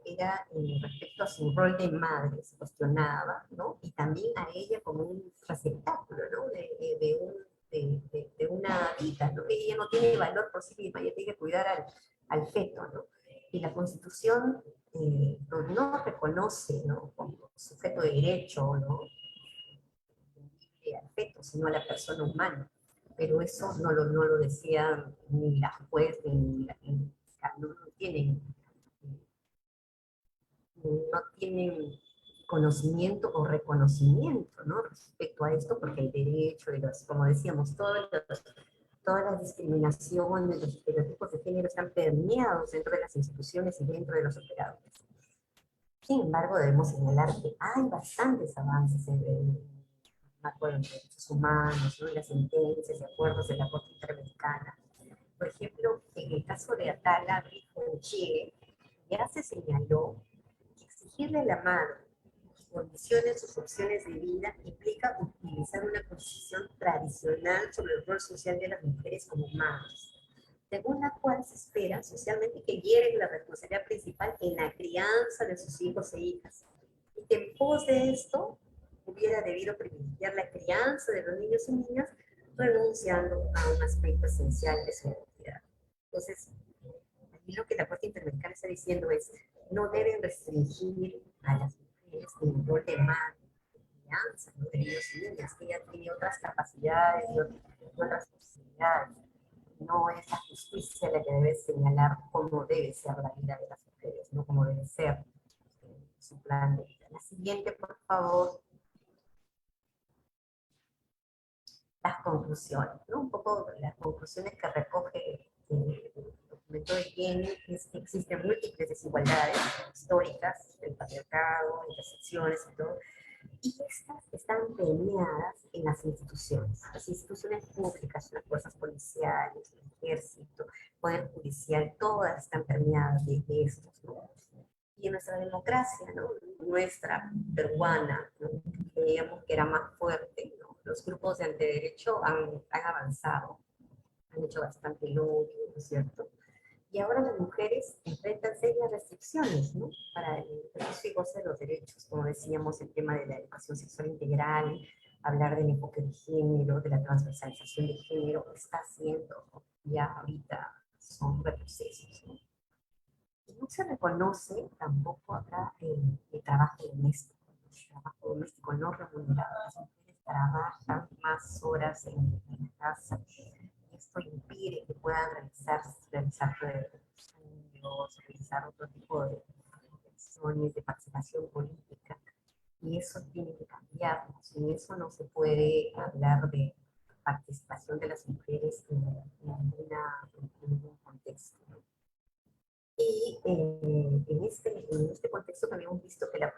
era respecto a su rol de madre, se cuestionaba, ¿no? Y también a ella como un receptáculo, ¿no? De una vida, ¿no? Ella no tiene valor por sí misma, ella tiene que cuidar al feto, ¿no? Y la Constitución no reconoce, ¿no?, como sujeto de derecho, ¿no?, al feto, sino a la persona humana. Pero eso no lo decía ni la juez, no tienen conocimiento o reconocimiento, ¿no?, respecto a esto, porque el derecho, como decíamos, todas las discriminaciones, los estereotipos de género están permeados dentro de las instituciones y dentro de los operadores. Sin embargo, debemos señalar que hay bastantes avances en derechos humanos, ¿no?, en las sentencias y acuerdos de la Corte Interamericana. Por ejemplo, en el caso de Atala, en Chile, ya se señaló que exigirle a la madre sus condiciones, sus opciones de vida, implica utilizar una posición tradicional sobre el rol social de las mujeres como madres, según la cual se espera socialmente que lleven la responsabilidad principal en la crianza de sus hijos e hijas, y que en pos de esto hubiera debido privilegiar la crianza de los niños y niñas, renunciando a un aspecto esencial de su identidad. Entonces, aquí lo que la Corte Interamericana está diciendo es, no deben restringir a las mujeres en el rol de madre, de crianza, ¿no?, de niños y niñas, que ella tiene otras capacidades y otras posibilidades. No es la justicia la que debe señalar cómo debe ser la vida de las mujeres, no cómo debe ser su plan de vida. La siguiente, por favor. Las conclusiones, ¿no? Un poco las conclusiones que recoge el documento de Jenny, es que existen múltiples desigualdades históricas, el patriarcado, intersecciones y todo, y estas están permeadas en las instituciones públicas, las fuerzas policiales, el ejército, el poder judicial, todas están permeadas de estos, ¿no? Y en nuestra democracia, ¿no?, nuestra peruana, ¿no?, creíamos que era más fuerte, ¿no?, los grupos de antiderecho han avanzado, han hecho bastante lobby, ¿no es cierto? Y ahora las mujeres enfrentan serias restricciones, ¿no?, para el ejercicio y goce de los derechos, como decíamos, el tema de la educación sexual integral, hablar del enfoque de género, de la transversalización de género, está haciendo, ¿no?, ya ahorita son retrocesos, ¿no? Y no se reconoce tampoco acá el trabajo doméstico, no remunerado. Las mujeres trabajan más horas en la casa. Esto impide que puedan realizar estudios, realizar otro tipo de acciones de participación política. Y eso tiene que cambiar. Sin eso no se puede hablar de participación de las mujeres en ningún contexto, ¿no? Y en este contexto también hemos visto que las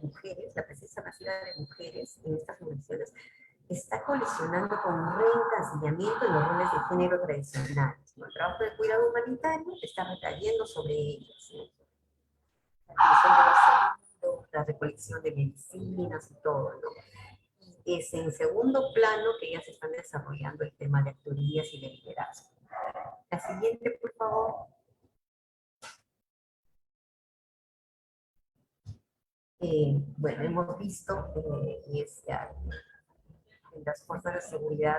mujeres, la presencia masiva de mujeres en estas universidades está colisionando con un reencasillamiento en los roles de género tradicionales, ¿no? El trabajo de cuidado humanitario está recayendo sobre ellas, ¿no? La atención de lo segundo, la recolección de medicinas y todo, ¿no? Es en segundo plano que ellas están desarrollando el tema de actorías y de liderazgo. La siguiente, por favor. Bueno, hemos visto en las fuerzas de seguridad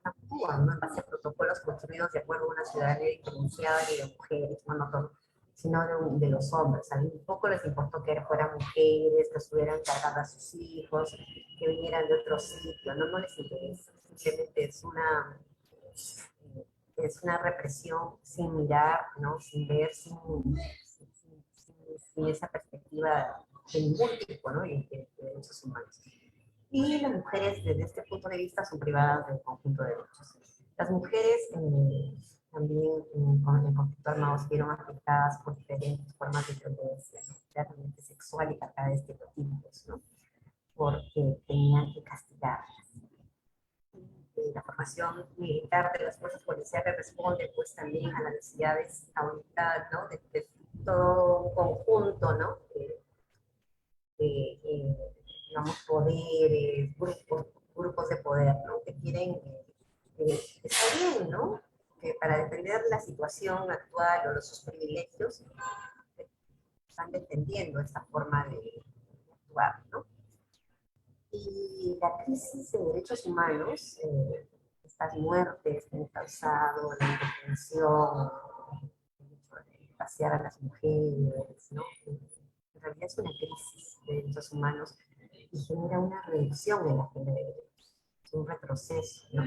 actúan, ¿no? En base a protocolos construidos de acuerdo a una ciudadanía diferenciada ni de mujeres, no, no todo, sino de los hombres. A mí un poco les importó que fueran mujeres, que estuvieran cargando a sus hijos, que vinieran de otro sitio, no, no les interesa. Simplemente es una represión sin mirar, ¿no? Sin ver, sin esa perspectiva de ningún tipo, ¿no? De derechos humanos. Y las mujeres, desde este punto de vista, son privadas del conjunto de derechos. Las mujeres también con el conflicto armado se vieron afectadas por diferentes formas de violencia, ¿no? Claramente sexual y cargada de estereotipos, ¿no? Porque tenían que castigarlas. La formación militar de las fuerzas policiales responde pues también a las necesidades ahorita, ¿no? De todo un conjunto, ¿no? Digamos, poderes, grupos de poder, ¿no? Que quieren, está bien, ¿no? Que para defender la situación actual o sus privilegios, están defendiendo esta forma de actuar, ¿no? Y la crisis de derechos humanos, estas muertes que han causado, la indefensión, el hecho de pasear a las mujeres, ¿no? En realidad es una crisis de derechos humanos y genera una reducción en la agenda de derechos, es un retroceso, ¿no?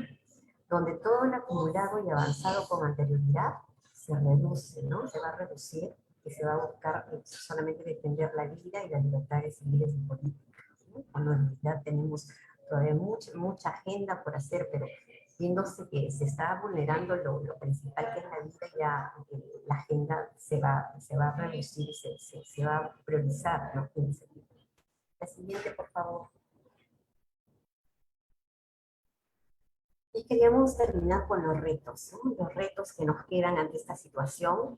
Donde todo lo acumulado y avanzado con anterioridad se reduce, ¿no? Se va a reducir y se va a buscar solamente defender la vida y las libertades civiles y políticas, ¿no? Cuando en realidad tenemos todavía mucha agenda por hacer, pero viéndose que se está vulnerando lo principal que es la vida, ya la agenda se va a reducir y se va a priorizar, ¿no? La siguiente, por favor. Y queríamos terminar con los retos, ¿no? Los retos que nos quedan ante esta situación.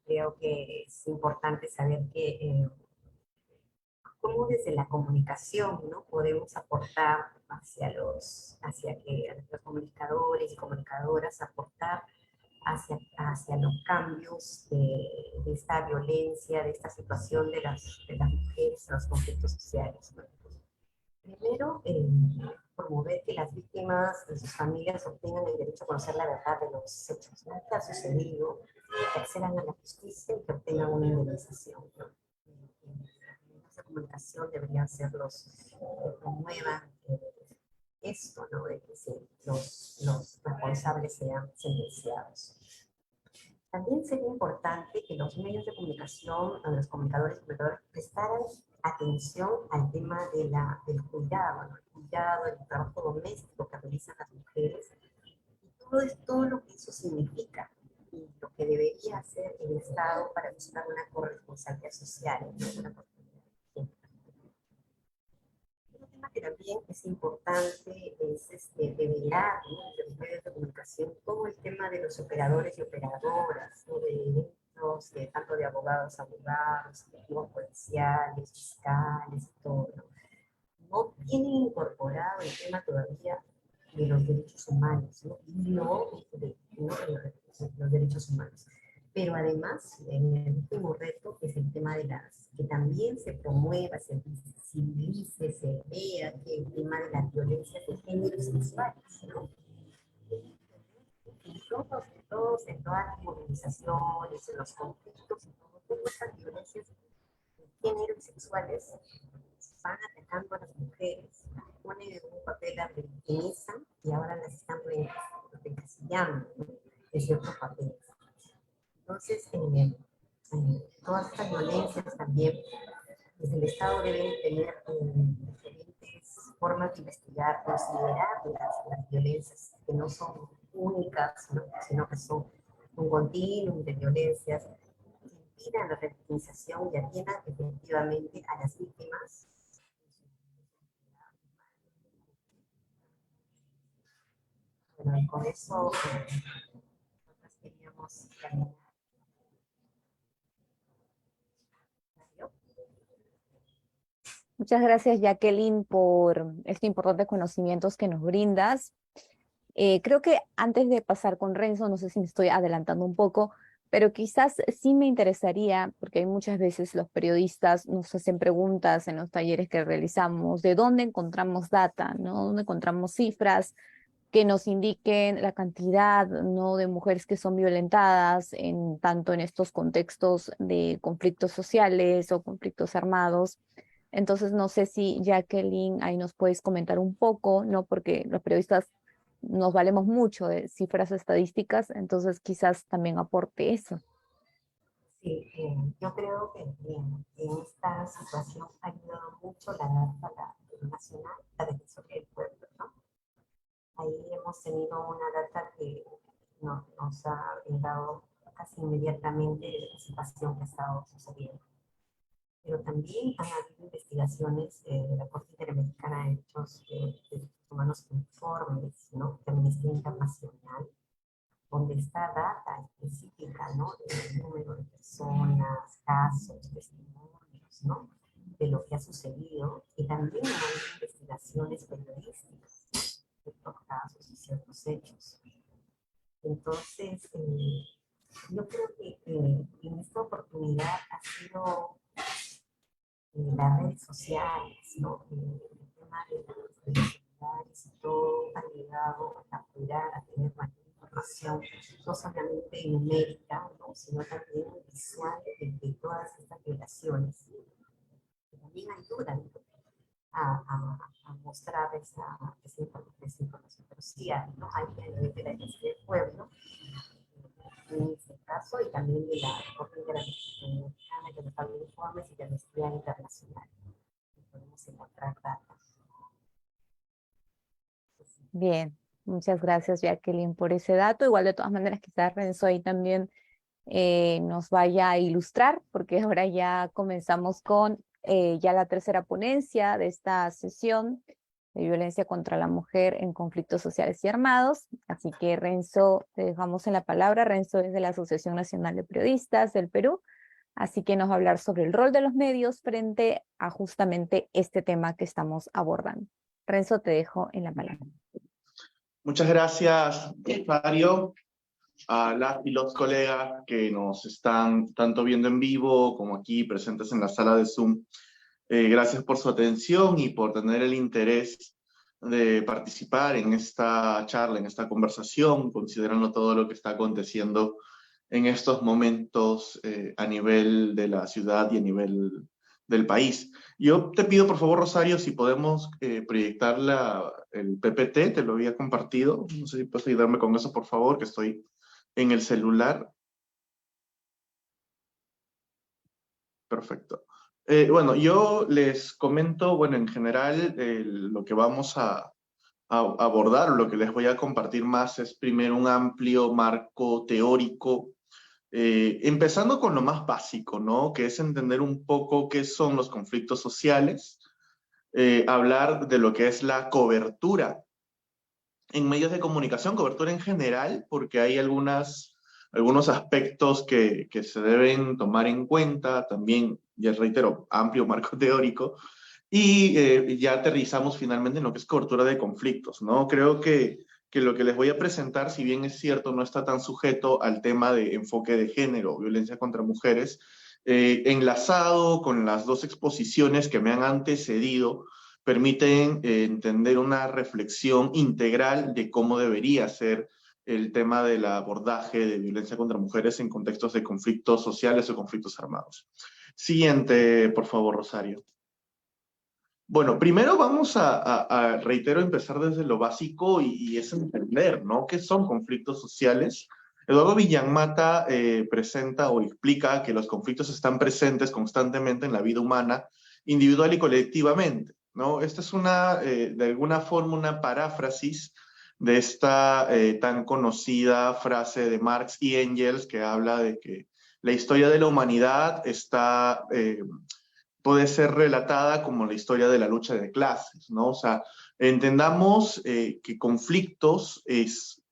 Creo que es importante saber que cómo desde la comunicación, ¿no? Podemos aportar hacia que a los comunicadores y comunicadoras aportar hacia los cambios de esta violencia, de esta situación de las mujeres, los conflictos sociales, ¿no? Primero, promover que las víctimas y sus familias obtengan el derecho a conocer la verdad de los hechos, ¿no? Que ha sucedido, que accedan a la justicia y que obtengan una indemnización, ¿no? Los medios de comunicación deberían ser los que promuevan esto, ¿no? De que los responsables sean sentenciados. También sería importante que los medios de comunicación, los comunicadores y comunicadoras, prestaran atención al tema del cuidado, ¿no? El cuidado, el trabajo doméstico que realizan las mujeres, y todo lo que eso significa, y lo que debería hacer el Estado para buscar una corresponsabilidad social, ¿no? Una otro tema que también es importante es develar, ¿no? De los medios de comunicación todo el tema de los operadores y operadoras, ¿no? Tanto de abogados, efectivos policiales, fiscales, todo, ¿no? No tienen incorporado el tema todavía de los derechos humanos, ¿no? No de los derechos humanos. Pero además, en el último reto, que es el tema de que también se promueva, se visibilice, se vea que el tema de las violencias de género y sexuales, ¿no? En todas las movilizaciones, en los conflictos, todas estas violencias de género y sexuales van atacando a las mujeres, las ponen en un papel, las revictimizan y ahora las están encasillando, ¿no? En ciertos papeles. Entonces, todas estas violencias también, desde el Estado deben tener diferentes formas de investigar, considerar las violencias que no son únicas, ¿no? Sino que son un continuum de violencias que impidan la revictimización y atiendan efectivamente a las víctimas. Bueno, y con eso nosotros queríamos terminar. Muchas gracias, Jacqueline, por estos importantes conocimientos que nos brindas. Creo que antes de pasar con Renzo, no sé si me estoy adelantando un poco, pero quizás sí me interesaría, porque hay muchas veces los periodistas nos hacen preguntas en los talleres que realizamos, ¿de dónde encontramos data, ¿no? ¿Dónde encontramos cifras que nos indiquen la cantidad, ¿no?, de mujeres que son violentadas tanto en estos contextos de conflictos sociales o conflictos armados? Entonces, no sé si Jacqueline, ahí nos puedes comentar un poco, ¿no? Porque los periodistas nos valemos mucho de cifras estadísticas, entonces quizás también aporte eso. Sí, yo creo que en esta situación ha ayudado mucho la data nacional, la Defensoría del Pueblo, ¿no? Ahí hemos tenido una data que nos ha brindado casi inmediatamente la situación que ha estado sucediendo. Pero también han habido investigaciones de la Corte Interamericana de Derechos Humanos Informes, ¿no?, de Amnistía Internacional, donde está data específica, ¿no?, del número de personas, casos, testimonios, ¿no?, de lo que ha sucedido, y también hay investigaciones periodísticas de estos casos y ciertos hechos. Entonces, yo creo que en esta oportunidad ha sido las redes sociales, ¿no?, el tema de las redes sociales y todo ha llegado a capturar, a tener mayor información, no solamente numérica, ¿no?, sino también visual de todas estas violaciones, que también ayudan a mostrar esa información. Pero sí hay, ¿no?, hay a nivel de la Defensoría del Pueblo, en este caso, y también de la Corte Interamericana, que nos habla de informes, y de Amnistía Internacional. Podemos encontrar datos. Bien, muchas gracias, Jacqueline, por ese dato. Igual, de todas maneras, quizás Renzo ahí también nos vaya a ilustrar, porque ahora ya comenzamos con ya la tercera ponencia de esta sesión de violencia contra la mujer en conflictos sociales y armados. Así que, Renzo, te dejamos en la palabra. Renzo es de la Asociación Nacional de Periodistas del Perú, así que nos va a hablar sobre el rol de los medios frente a justamente este tema que estamos abordando. Renzo, te dejo en la palabra. Muchas gracias, Mario, a las y los colegas que nos están tanto viendo en vivo como aquí presentes en la sala de Zoom. Gracias por su atención y por tener el interés de participar en esta charla, en esta conversación, considerando todo lo que está aconteciendo en estos momentos a nivel de la ciudad y a nivel del país. Yo te pido, por favor, Rosario, si podemos proyectar el PPT, te lo había compartido. No sé si puedes ayudarme con eso, por favor, que estoy en el celular. Perfecto. Bueno, yo les comento, bueno, en general, lo que vamos a abordar, lo que les voy a compartir más es primero un amplio marco teórico, empezando con lo más básico, ¿no?, que es entender un poco qué son los conflictos sociales, hablar de lo que es la cobertura en medios de comunicación, cobertura en general, porque hay algunos aspectos que se deben tomar en cuenta, también, ya reitero, amplio marco teórico, y ya aterrizamos finalmente en lo que es cobertura de conflictos, ¿no? Creo que lo que les voy a presentar, si bien es cierto, no está tan sujeto al tema de enfoque de género, violencia contra mujeres, enlazado con las dos exposiciones que me han antecedido, permiten entender una reflexión integral de cómo debería ser el tema del abordaje de violencia contra mujeres en contextos de conflictos sociales o conflictos armados. Siguiente, por favor, Rosario. Bueno, primero vamos reitero, empezar desde lo básico y es entender, ¿no?, qué son conflictos sociales. Eduardo Villamata presenta o explica que los conflictos están presentes constantemente en la vida humana, individual y colectivamente, ¿no? Esta es de alguna forma, una paráfrasis de esta tan conocida frase de Marx y Engels, que habla de que la historia de la humanidad puede ser relatada como la historia de la lucha de clases, ¿no? O sea, entendamos que conflictos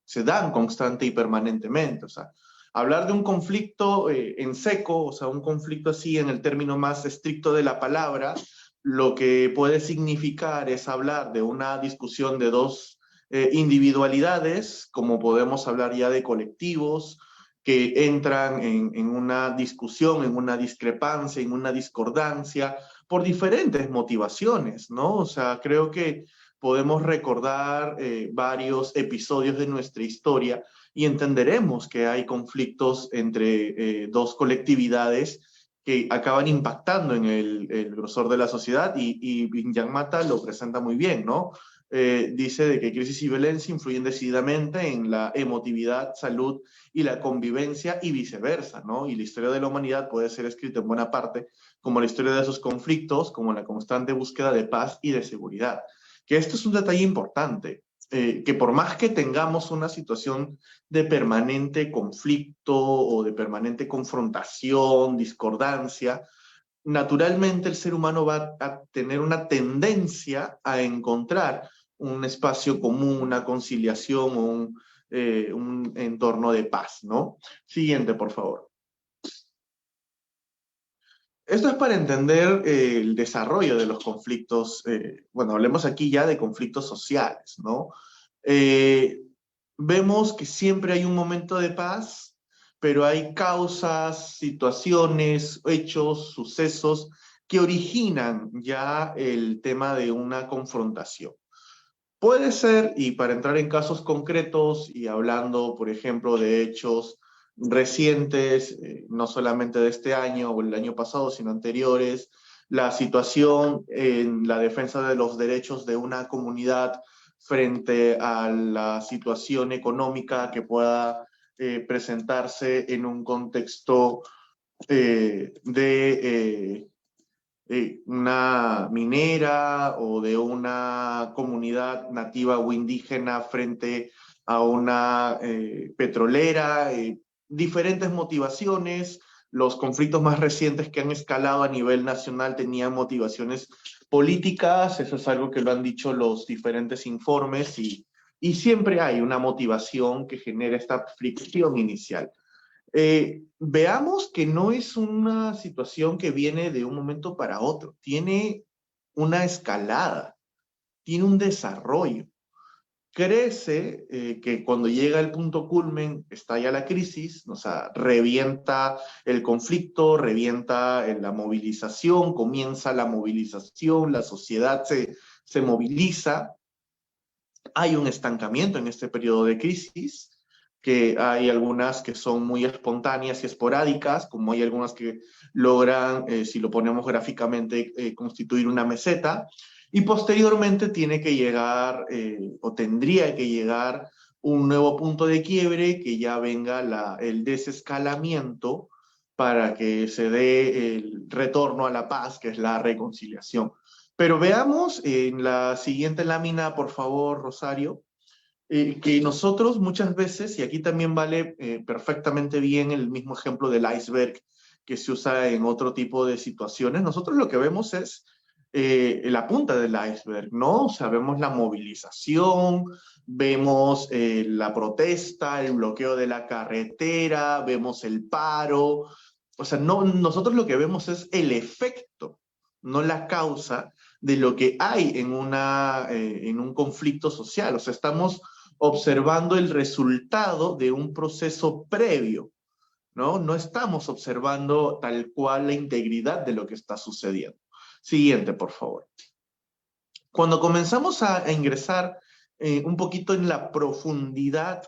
se dan constante y permanentemente. O sea, hablar de un conflicto en seco, o sea, un conflicto así en el término más estricto de la palabra, lo que puede significar es hablar de una discusión de dos individualidades, como podemos hablar ya de colectivos que entran en una discusión, en una discrepancia, en una discordancia, por diferentes motivaciones, ¿no? O sea, creo que podemos recordar varios episodios de nuestra historia y entenderemos que hay conflictos entre dos colectividades que acaban impactando en el grosor de la sociedad y Binyan Mata lo presenta muy bien, ¿no? Dice de que crisis y violencia influyen decididamente en la emotividad, salud y la convivencia y viceversa, ¿no? Y la historia de la humanidad puede ser escrita en buena parte como la historia de sus conflictos, como la constante búsqueda de paz y de seguridad. Que esto es un detalle importante, que por más que tengamos una situación de permanente conflicto o de permanente confrontación, discordancia, naturalmente el ser humano va a tener una tendencia a encontrar un espacio común, una conciliación o un entorno de paz, ¿no? Siguiente, por favor. Esto es para entender el desarrollo de los conflictos, bueno, hablemos aquí ya de conflictos sociales, ¿no? Vemos que siempre hay un momento de paz, pero hay causas, situaciones, hechos, sucesos que originan ya el tema de una confrontación. Puede ser, y para entrar en casos concretos y hablando, por ejemplo, de hechos recientes, no solamente de este año o el año pasado, sino anteriores, la situación en la defensa de los derechos de una comunidad frente a la situación económica que pueda presentarse en un contexto de una minera o de una comunidad nativa o indígena frente a una petrolera, diferentes motivaciones. Los conflictos más recientes que han escalado a nivel nacional tenían motivaciones políticas, eso es algo que lo han dicho los diferentes informes y siempre hay una motivación que genera esta fricción inicial. Veamos que no es una situación que viene de un momento para otro, tiene una escalada, tiene un desarrollo. Crece que cuando llega el punto culmen, estalla la crisis, o sea, revienta el conflicto, revienta la movilización, comienza la movilización, la sociedad se moviliza, hay un estancamiento en este periodo de crisis, que hay algunas que son muy espontáneas y esporádicas, como hay algunas que logran, si lo ponemos gráficamente, constituir una meseta, y posteriormente tiene que llegar, o tendría que llegar, un nuevo punto de quiebre, que ya venga el desescalamiento para que se dé el retorno a la paz, que es la reconciliación. Pero veamos en la siguiente lámina, por favor, Rosario, que nosotros muchas veces, y aquí también vale perfectamente bien el mismo ejemplo del iceberg que se usa en otro tipo de situaciones, nosotros lo que vemos es la punta del iceberg, ¿no? O sea, vemos la movilización, vemos la protesta, el bloqueo de la carretera, vemos el paro, o sea, no, nosotros lo que vemos es el efecto, no la causa de lo que hay en un conflicto social. O sea, estamos observando el resultado de un proceso previo, ¿no? No estamos observando tal cual la integridad de lo que está sucediendo. Siguiente, por favor. Cuando comenzamos a ingresar un poquito en la profundidad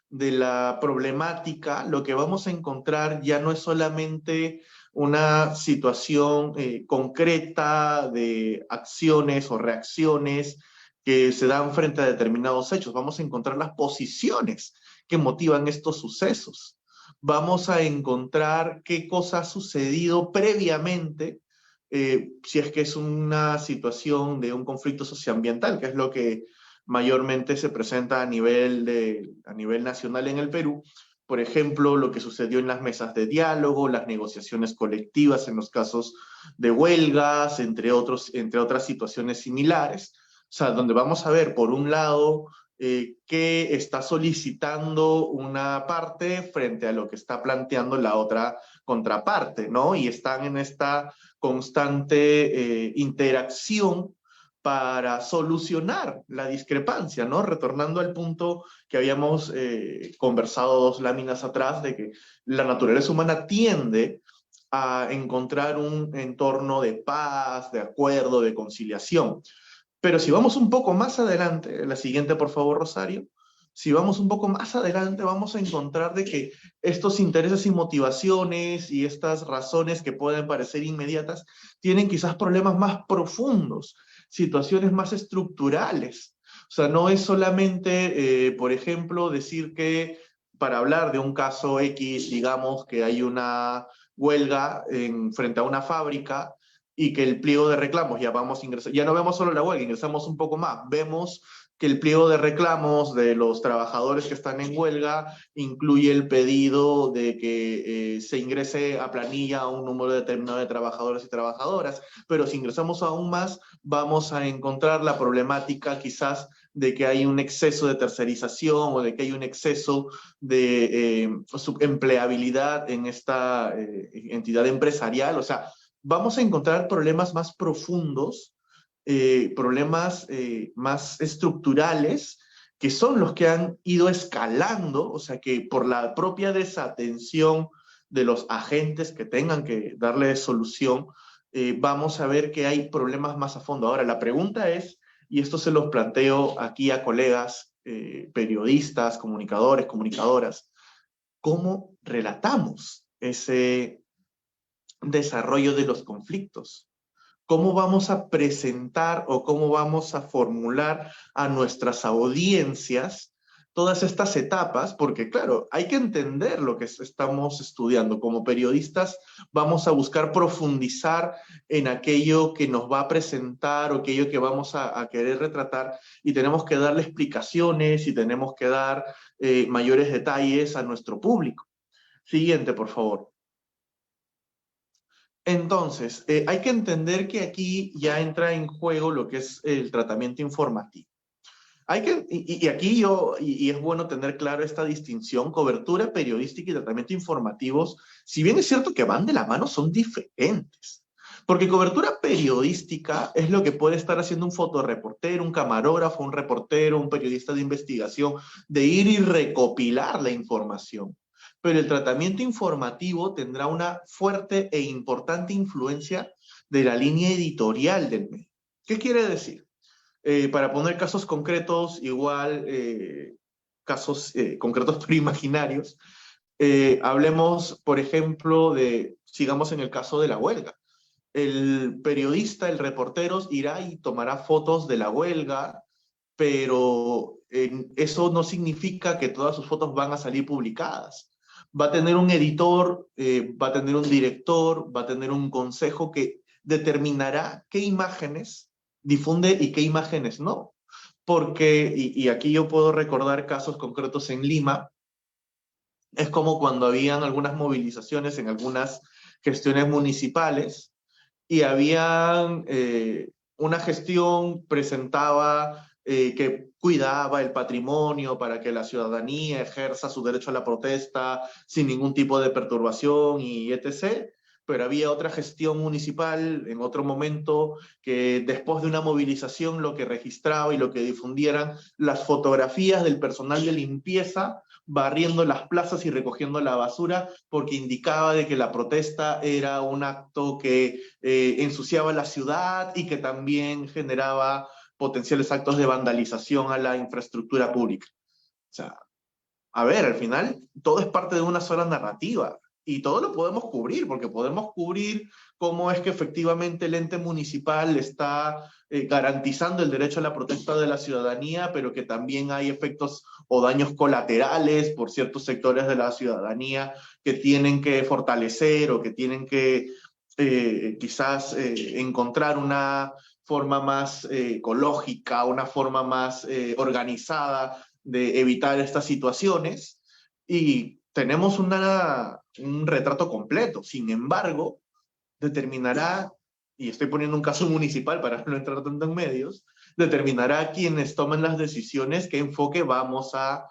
de la problemática, lo que vamos a encontrar ya no es solamente una situación concreta de acciones o reacciones que se dan frente a determinados hechos. Vamos a encontrar las posiciones que motivan estos sucesos. Vamos a encontrar qué cosa ha sucedido previamente, si es que es una situación de un conflicto socioambiental, que es lo que mayormente se presenta a nivel nacional en el Perú. Por ejemplo, lo que sucedió en las mesas de diálogo, las negociaciones colectivas en los casos de huelgas, entre otras situaciones similares. O sea, donde vamos a ver, por un lado, qué está solicitando una parte frente a lo que está planteando la otra contraparte, ¿no? Y están en esta constante interacción para solucionar la discrepancia, ¿no? Retornando al punto que habíamos conversado 2 láminas atrás, de que la naturaleza humana tiende a encontrar un entorno de paz, de acuerdo, de conciliación. Pero si vamos un poco más adelante, la siguiente por favor, Rosario, si vamos un poco más adelante vamos a encontrar de que estos intereses y motivaciones y estas razones que pueden parecer inmediatas tienen quizás problemas más profundos, situaciones más estructurales. O sea, no es solamente, por ejemplo, decir que para hablar de un caso X, digamos que hay una huelga frente a una fábrica, y que el pliego de reclamos, ya vamos a ingresar, ya no vemos solo la huelga, ingresamos un poco más, vemos que el pliego de reclamos de los trabajadores que están en huelga incluye el pedido de que se ingrese a planilla a un número determinado de trabajadores y trabajadoras, pero si ingresamos aún más, vamos a encontrar la problemática quizás de que hay un exceso de tercerización o de que hay un exceso de subempleabilidad en esta entidad empresarial. O sea, vamos a encontrar problemas más profundos, problemas más estructurales, que son los que han ido escalando, o sea que por la propia desatención de los agentes que tengan que darle solución, vamos a ver que hay problemas más a fondo. Ahora, la pregunta es, y esto se los planteo aquí a colegas, periodistas, comunicadores, comunicadoras, ¿cómo relatamos ese desarrollo de los conflictos? ¿Cómo vamos a presentar o cómo vamos a formular a nuestras audiencias todas estas etapas? Porque claro, hay que entender lo que estamos estudiando. Como periodistas vamos a buscar profundizar en aquello que nos va a presentar o aquello que vamos a querer retratar, y tenemos que darle explicaciones y tenemos que dar mayores detalles a nuestro público. Siguiente, por favor. Entonces, hay que entender que aquí ya entra en juego lo que es el tratamiento informativo. Y aquí y es bueno tener claro esta distinción: cobertura periodística y tratamiento informativos, si bien es cierto que van de la mano, son diferentes. Porque cobertura periodística es lo que puede estar haciendo un fotoreportero, un camarógrafo, un reportero, un periodista de investigación, de ir y recopilar la información. Pero el tratamiento informativo tendrá una fuerte e importante influencia de la línea editorial del medio. ¿Qué quiere decir? Para poner casos concretos, igual casos concretos pero imaginarios, hablemos, por ejemplo, sigamos en el caso de la huelga. El periodista, el reportero, irá y tomará fotos de la huelga, pero eso no significa que todas sus fotos van a salir publicadas. Va a tener un editor, va a tener un director, va a tener un consejo que determinará qué imágenes difunde y qué imágenes no. Porque, y aquí yo puedo recordar casos concretos en Lima, es como cuando habían algunas movilizaciones en algunas gestiones municipales, y habían una gestión presentaba que cuidaba el patrimonio para que la ciudadanía ejerza su derecho a la protesta sin ningún tipo de perturbación y etc. Pero había otra gestión municipal en otro momento que después de una movilización lo que registraba y lo que difundieran las fotografías del personal de limpieza barriendo las plazas y recogiendo la basura, porque indicaba de que la protesta era un acto que ensuciaba la ciudad y que también generaba potenciales actos de vandalización a la infraestructura pública. O sea, a ver, al final todo es parte de una sola narrativa y todo lo podemos cubrir, porque podemos cubrir cómo es que efectivamente el ente municipal está garantizando el derecho a la protesta de la ciudadanía, pero que también hay efectos o daños colaterales por ciertos sectores de la ciudadanía que tienen que fortalecer o que tienen que quizás encontrar una forma más ecológica, una forma más organizada de evitar estas situaciones, y tenemos un retrato completo. Sin embargo, determinará, y estoy poniendo un caso municipal para no entrar tanto en medios, determinará quienes tomen las decisiones, qué enfoque vamos a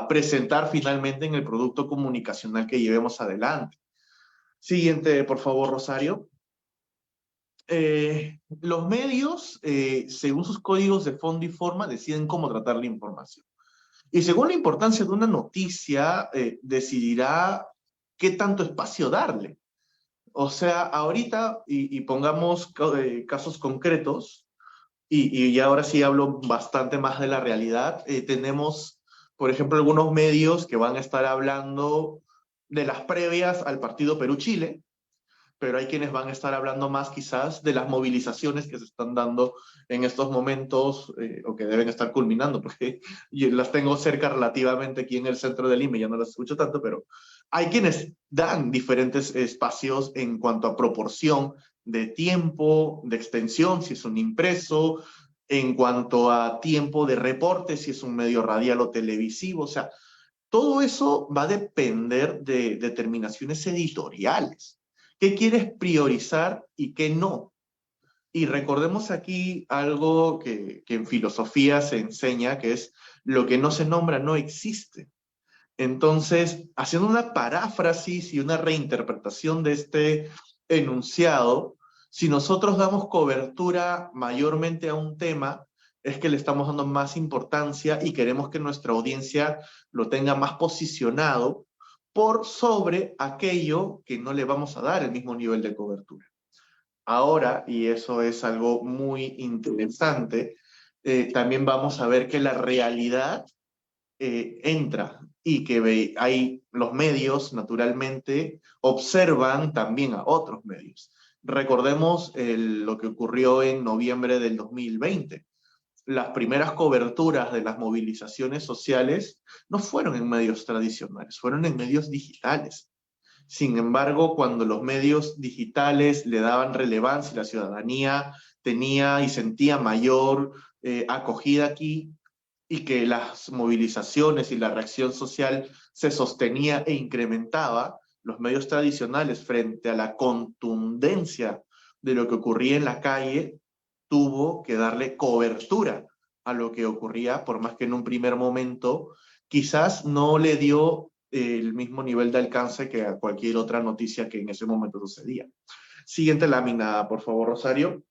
presentar finalmente en el producto comunicacional que llevemos adelante. Siguiente, por favor, Rosario. Los medios, según sus códigos de fondo y forma, deciden cómo tratar la información. Y según la importancia de una noticia, decidirá qué tanto espacio darle. O sea, ahorita, y pongamos casos concretos, y ahora sí hablo bastante más de la realidad, tenemos, por ejemplo, algunos medios que van a estar hablando de las previas al partido Perú-Chile, pero hay quienes van a estar hablando más quizás de las movilizaciones que se están dando en estos momentos o que deben estar culminando, porque yo las tengo cerca relativamente aquí en el centro de Lima, ya no las escucho tanto, pero hay quienes dan diferentes espacios en cuanto a proporción de tiempo, de extensión, si es un impreso, en cuanto a tiempo de reporte, si es un medio radial o televisivo, o sea, todo eso va a depender de determinaciones editoriales. ¿Qué quieres priorizar y qué no? Y recordemos aquí algo que en filosofía se enseña, que es lo que no se nombra no existe. Entonces, haciendo una paráfrasis y una reinterpretación de este enunciado, si nosotros damos cobertura mayormente a un tema, es que le estamos dando más importancia y queremos que nuestra audiencia lo tenga más posicionado por sobre aquello que no le vamos a dar el mismo nivel de cobertura. Ahora, y eso es algo muy interesante, también vamos a ver que la realidad entra y que hay los medios, naturalmente, observan también a otros medios. Recordemos lo que ocurrió en noviembre del 2020. Las primeras coberturas de las movilizaciones sociales no fueron en medios tradicionales, fueron en medios digitales. Sin embargo, cuando los medios digitales le daban relevancia y la ciudadanía tenía y sentía mayor acogida aquí, y que las movilizaciones y la reacción social se sostenía e incrementaba, los medios tradicionales, frente a la contundencia de lo que ocurría en la calle, tuvo que darle cobertura a lo que ocurría, por más que en un primer momento quizás no le dio el mismo nivel de alcance que a cualquier otra noticia que en ese momento sucedía. Siguiente lámina, por favor, Rosario.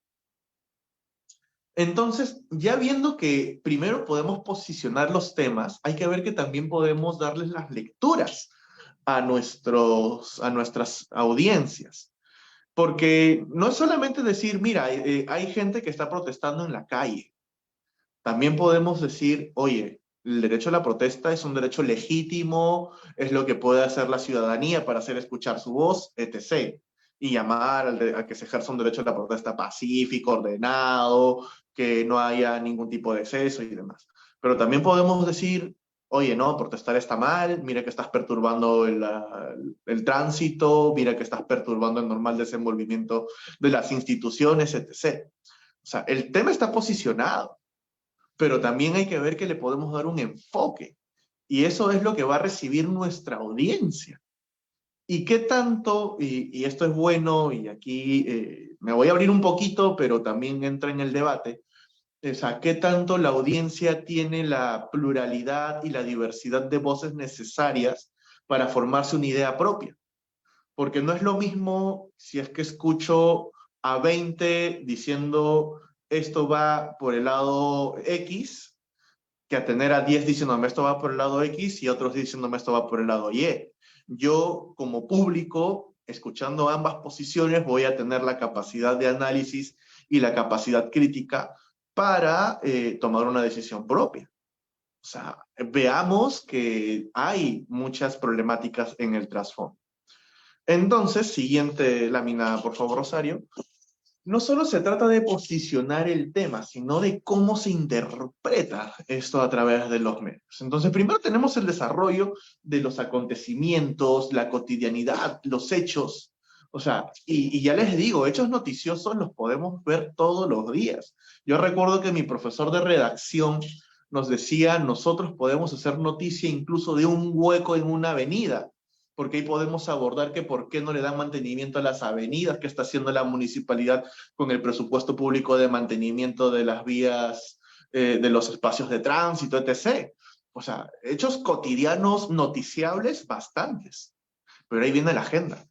Entonces, ya viendo que primero podemos posicionar los temas, hay que ver que también podemos darles las lecturas a nuestras audiencias. Porque no es solamente decir, mira, hay gente que está protestando en la calle. También podemos decir, oye, el derecho a la protesta es un derecho legítimo, es lo que puede hacer la ciudadanía para hacer escuchar su voz, etc. Y llamar a que se ejerza un derecho a la protesta pacífico, ordenado, que no haya ningún tipo de exceso y demás. Pero también podemos decir, oye, no, protestar está mal, mira que estás perturbando el tránsito, mira que estás perturbando el normal desenvolvimiento de las instituciones, etc. O sea, el tema está posicionado, pero también hay que ver que le podemos dar un enfoque. Y eso es lo que va a recibir nuestra audiencia. ¿Y qué tanto, y esto es bueno, y aquí me voy a abrir un poquito, pero también entra en el debate, o sea, qué tanto la audiencia tiene la pluralidad y la diversidad de voces necesarias para formarse una idea propia? Porque no es lo mismo si es que escucho a 20 diciendo esto va por el lado X, que a tener a 10 diciéndome esto va por el lado X y otros diciéndome esto va por el lado Y. Yo, como público, escuchando ambas posiciones, voy a tener la capacidad de análisis y la capacidad crítica para tomar una decisión propia. O sea, veamos que hay muchas problemáticas en el trasfondo. Entonces, siguiente lámina, por favor, Rosario. No solo se trata de posicionar el tema, sino de cómo se interpreta esto a través de los medios. Entonces, primero tenemos el desarrollo de los acontecimientos, la cotidianidad, los hechos. O sea, y ya les digo, hechos noticiosos los podemos ver todos los días. Yo recuerdo que mi profesor de redacción nos decía, nosotros podemos hacer noticia incluso de un hueco en una avenida. porque ahí podemos abordar que por qué no le dan mantenimiento a las avenidas que está haciendo la municipalidad con el presupuesto público de mantenimiento de las vías, de los espacios de tránsito, etc. O sea, hechos cotidianos noticiables bastantes. Pero ahí viene la agenda.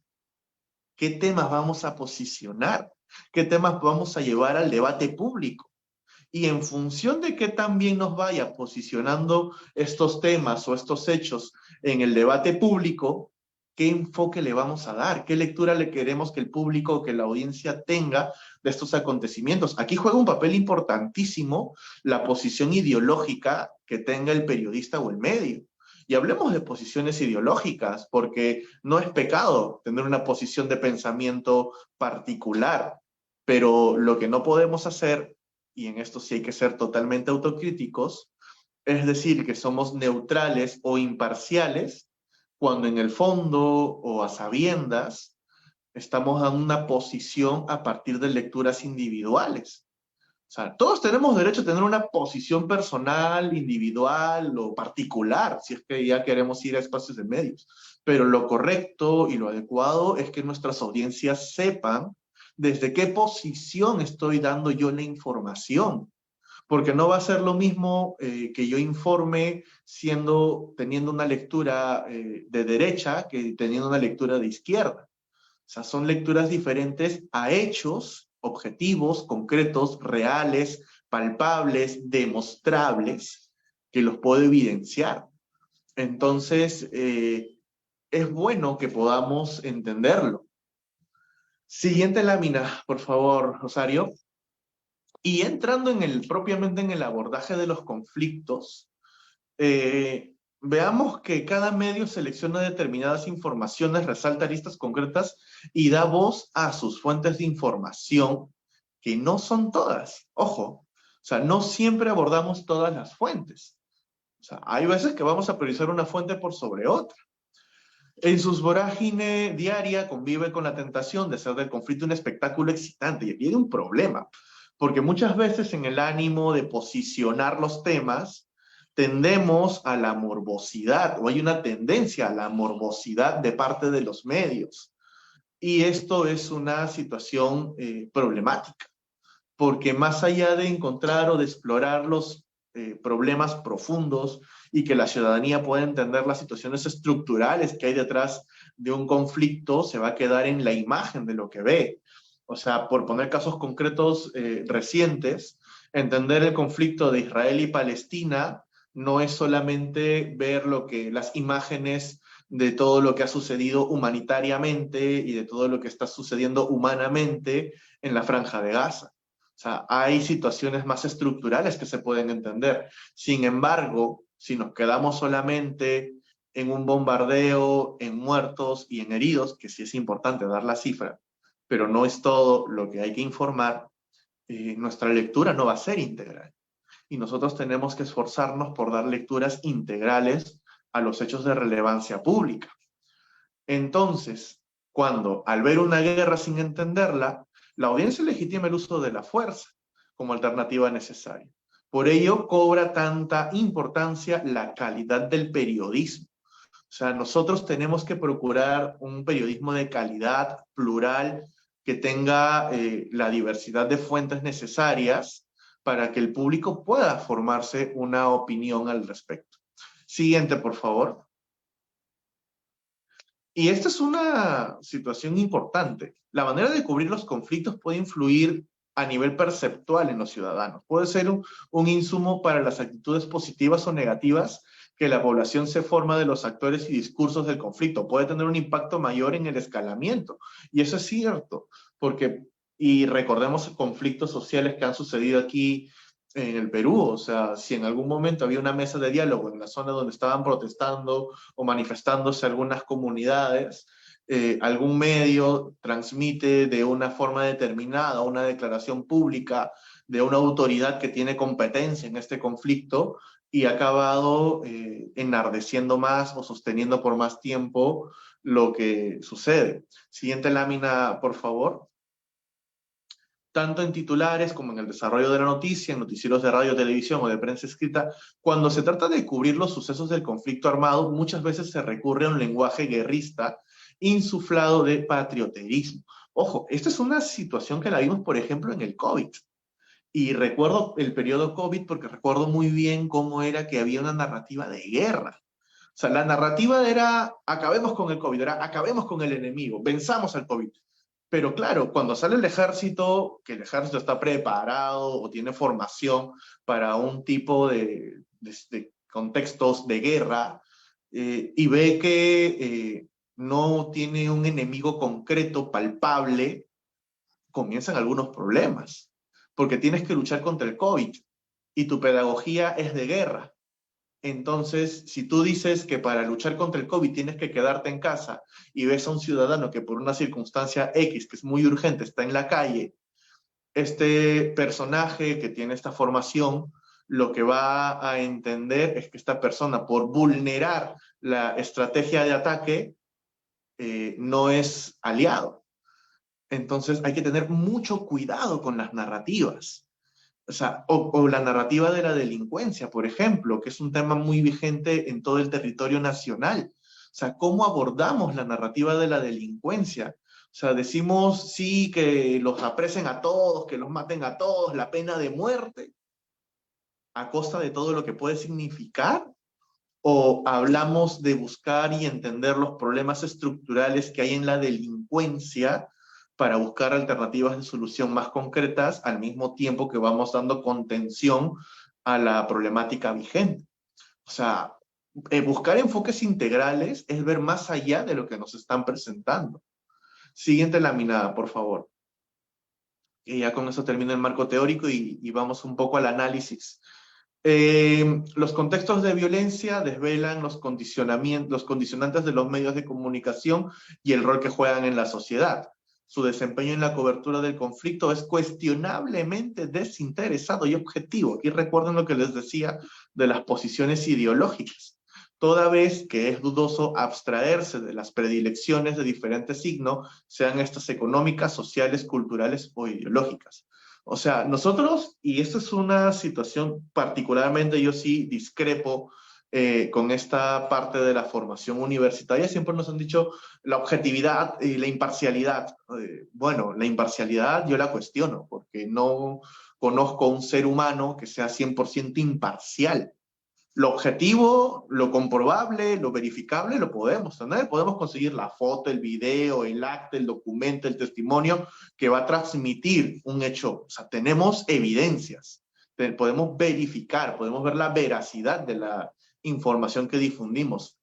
¿Qué temas vamos a posicionar? ¿Qué temas vamos a llevar al debate público? Y en función de qué tan bien nos vaya posicionando estos temas o estos hechos en el debate público, ¿qué enfoque le vamos a dar? ¿Qué lectura le queremos que el público, que la audiencia tenga de estos acontecimientos? Aquí juega un papel importantísimo la posición ideológica que tenga el periodista o el medio. Y hablemos de posiciones ideológicas, porque no es pecado tener una posición de pensamiento particular, pero lo que no podemos hacer, y en esto sí hay que ser totalmente autocríticos, es decir, que somos neutrales o imparciales cuando en el fondo o a sabiendas estamos en una posición a partir de lecturas individuales. O sea, todos tenemos derecho a tener una posición personal, individual o particular, si es que ya queremos ir a espacios de medios. Pero lo correcto y lo adecuado es que nuestras audiencias sepan desde qué posición estoy dando yo la información. Porque no va a ser lo mismo que yo informe teniendo una lectura de derecha que teniendo una lectura de izquierda. O sea, son lecturas diferentes a hechos objetivos, concretos, reales, palpables, demostrables, que los puedo evidenciar. Entonces, es bueno que podamos entenderlo. Siguiente lámina, por favor, Rosario. Y entrando propiamente en el abordaje de los conflictos, veamos que cada medio selecciona determinadas informaciones, resalta aristas concretas y da voz a sus fuentes de información, que no son todas. Ojo, o sea, no siempre abordamos todas las fuentes. O sea, hay veces que vamos a priorizar una fuente por sobre otra. En sus vorágine diaria convive con la tentación de hacer del conflicto un espectáculo excitante. Y aquí hay un problema, porque muchas veces en el ánimo de posicionar los temas, tendemos a la morbosidad, o hay una tendencia a la morbosidad de parte de los medios. Y esto es una situación problemática, porque más allá de encontrar o de explorar los problemas profundos y que la ciudadanía pueda entender las situaciones estructurales que hay detrás de un conflicto, se va a quedar en la imagen de lo que ve. O sea, por poner casos concretos recientes, entender el conflicto de Israel y Palestina no es solamente ver las imágenes de todo lo que ha sucedido humanitariamente y de todo lo que está sucediendo humanamente en la Franja de Gaza. O sea, hay situaciones más estructurales que se pueden entender. Sin embargo, si nos quedamos solamente en un bombardeo, en muertos y en heridos, que sí es importante dar la cifra, pero no es todo lo que hay que informar, nuestra lectura no va a ser integral. Y nosotros tenemos que esforzarnos por dar lecturas integrales a los hechos de relevancia pública. Entonces, cuando al ver una guerra sin entenderla, la audiencia legitima el uso de la fuerza como alternativa necesaria. Por ello cobra tanta importancia la calidad del periodismo. O sea, nosotros tenemos que procurar un periodismo de calidad, plural, que tenga la diversidad de fuentes necesarias para que el público pueda formarse una opinión al respecto. Siguiente, por favor. Y esta es una situación importante. La manera de cubrir los conflictos puede influir a nivel perceptual en los ciudadanos. Puede ser un insumo para las actitudes positivas o negativas que la población se forma de los actores y discursos del conflicto. Puede tener un impacto mayor en el escalamiento. Y eso es cierto, y recordemos conflictos sociales que han sucedido aquí en el Perú. O sea, si en algún momento había una mesa de diálogo en la zona donde estaban protestando o manifestándose algunas comunidades, algún medio transmite de una forma determinada una declaración pública de una autoridad que tiene competencia en este conflicto y ha acabado enardeciendo más o sosteniendo por más tiempo lo que sucede. Siguiente lámina, por favor. tanto en titulares como en el desarrollo de la noticia, en noticieros de radio, televisión o de prensa escrita, cuando se trata de cubrir los sucesos del conflicto armado, muchas veces se recurre a un lenguaje guerrista insuflado de patrioterismo. Ojo, esta es una situación que la vimos, por ejemplo, en el COVID. Y recuerdo el periodo COVID porque recuerdo muy bien cómo era que había una narrativa de guerra. O sea, la narrativa era, acabemos con el COVID, era, acabemos con el enemigo, venzamos al COVID. Pero claro, cuando sale el ejército, que el ejército está preparado o tiene formación para un tipo de contextos de guerra, y ve que no tiene un enemigo concreto, palpable, comienzan algunos problemas, porque tienes que luchar contra el COVID y tu pedagogía es de guerra. Entonces, si tú dices que para luchar contra el COVID tienes que quedarte en casa y ves a un ciudadano que por una circunstancia X, que es muy urgente, está en la calle, este personaje que tiene esta formación, lo que va a entender es que esta persona, por vulnerar la estrategia de ataque, no es aliado. Entonces hay que tener mucho cuidado con las narrativas. O sea, o la narrativa de la delincuencia, por ejemplo, que es un tema muy vigente en todo el territorio nacional. O sea, ¿cómo abordamos la narrativa de la delincuencia? O sea, decimos sí que los apresen a todos, que los maten a todos, la pena de muerte, a costa de todo lo que puede significar, o hablamos de buscar y entender los problemas estructurales que hay en la delincuencia para buscar alternativas de solución más concretas al mismo tiempo que vamos dando contención a la problemática vigente. O sea, buscar enfoques integrales es ver más allá de lo que nos están presentando. Siguiente laminada, por favor. Y ya con eso termino el marco teórico y vamos un poco al análisis. Los contextos de violencia desvelan los condicionantes de los medios de comunicación y el rol que juegan en la sociedad. Su desempeño en la cobertura del conflicto es cuestionablemente desinteresado y objetivo. Y recuerden lo que les decía de las posiciones ideológicas. Toda vez que es dudoso abstraerse de las predilecciones de diferentes signos, sean estas económicas, sociales, culturales o ideológicas. O sea, nosotros, y esta es una situación particularmente, yo sí discrepo con esta parte de la formación universitaria, siempre nos han dicho la objetividad y la imparcialidad. Bueno, la imparcialidad yo la cuestiono, porque no conozco un ser humano que sea 100% imparcial. Lo objetivo, lo comprobable, lo verificable, lo podemos tener. Podemos conseguir la foto, el video, el acta, el documento, el testimonio que va a transmitir un hecho. O sea, tenemos evidencias. Podemos verificar, podemos ver la veracidad de la información que difundimos.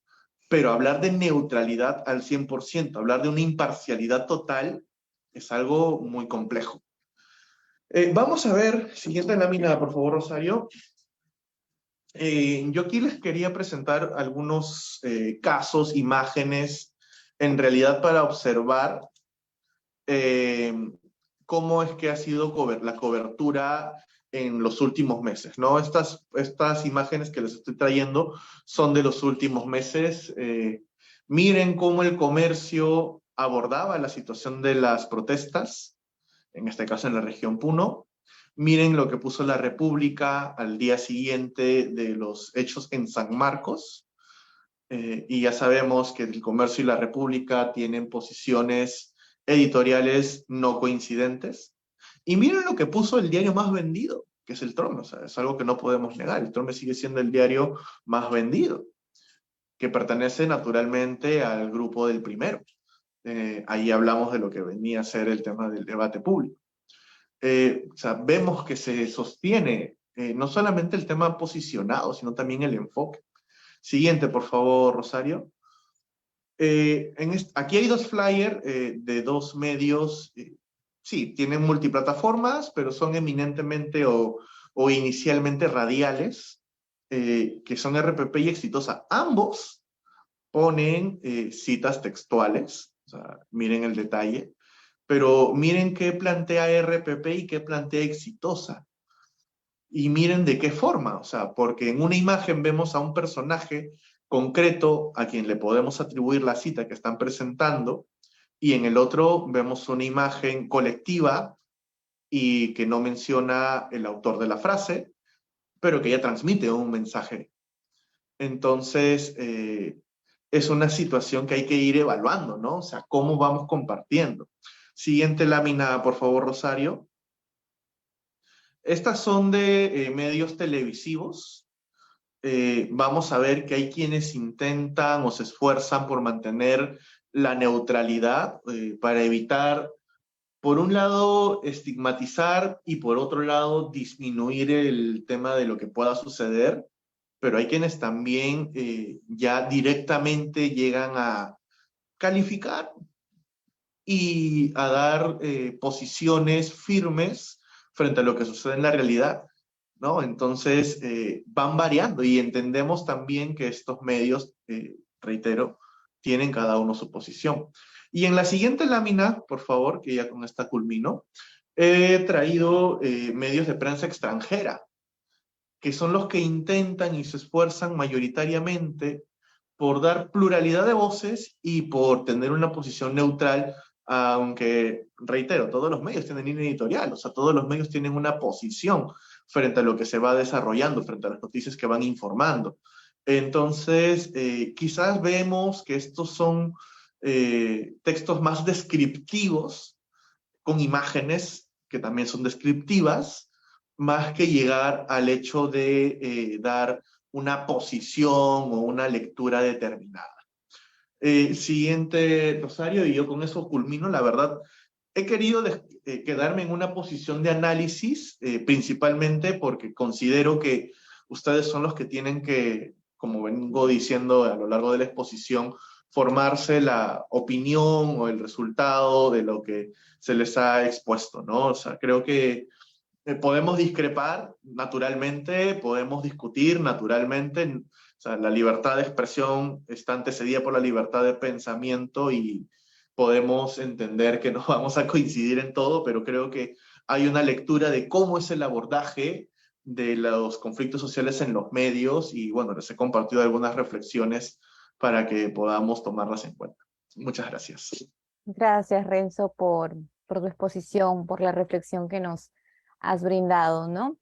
Pero hablar de neutralidad al 100%, hablar de una imparcialidad total, es algo muy complejo. Vamos a ver, siguiente lámina, por favor, Rosario. Yo aquí les quería presentar algunos casos, imágenes, en realidad para observar cómo es que ha sido la cobertura en los últimos meses, ¿no? Estas imágenes que les estoy trayendo son de los últimos meses. Miren cómo el comercio abordaba la situación de las protestas, en este caso en la región Puno. Miren lo que puso la República al día siguiente de los hechos en San Marcos. Y ya sabemos que el comercio y la República tienen posiciones editoriales no coincidentes. Y miren lo que puso el diario más vendido, que es el Trome. O sea, es algo que no podemos negar. El Trome sigue siendo el diario más vendido, que pertenece naturalmente al grupo del Primero. Ahí hablamos de lo que venía a ser el tema del debate público. O sea, vemos que se sostiene no solamente el tema posicionado, sino también el enfoque. Siguiente, por favor, Rosario. Aquí hay dos flyers de dos medios. Sí, tienen multiplataformas, pero son eminentemente o inicialmente radiales, que son RPP y Exitosa. Ambos ponen citas textuales. O sea, miren el detalle. Pero miren qué plantea RPP y qué plantea Exitosa. Y miren de qué forma, o sea, porque en una imagen vemos a un personaje concreto a quien le podemos atribuir la cita que están presentando, y en el otro vemos una imagen colectiva y que no menciona el autor de la frase, pero que ya transmite un mensaje. Entonces, es una situación que hay que ir evaluando, ¿no? O sea, cómo vamos compartiendo. Siguiente lámina, por favor, Rosario. Estas son de medios televisivos. Vamos a ver que hay quienes intentan o se esfuerzan por mantener la neutralidad para evitar, por un lado, estigmatizar y por otro lado, disminuir el tema de lo que pueda suceder, pero hay quienes también ya directamente llegan a calificar y a dar posiciones firmes frente a lo que sucede en la realidad, ¿no? Entonces, van variando y entendemos también que estos medios, reitero, tienen cada uno su posición. Y en la siguiente lámina, por favor, que ya con esta culmino, he traído medios de prensa extranjera, que son los que intentan y se esfuerzan mayoritariamente por dar pluralidad de voces y por tener una posición neutral, aunque, reitero, todos los medios tienen línea editorial, o sea, todos los medios tienen una posición frente a lo que se va desarrollando, frente a las noticias que van informando. Entonces, quizás vemos que estos son textos más descriptivos, con imágenes que también son descriptivas, más que llegar al hecho de dar una posición o una lectura determinada. Siguiente, Rosario, y yo con eso culmino. La verdad, he querido quedarme en una posición de análisis, principalmente porque considero que ustedes son los que tienen que, como vengo diciendo a lo largo de la exposición, formarse la opinión o el resultado de lo que se les ha expuesto, ¿no? O sea, creo que podemos discrepar naturalmente, podemos discutir naturalmente. O sea, la libertad de expresión está antecedida por la libertad de pensamiento y podemos entender que no vamos a coincidir en todo, pero creo que hay una lectura de cómo es el abordaje de los conflictos sociales en los medios y bueno, les he compartido algunas reflexiones para que podamos tomarlas en cuenta. Muchas gracias. Gracias, Renzo, por tu exposición, por la reflexión que nos has brindado, ¿no?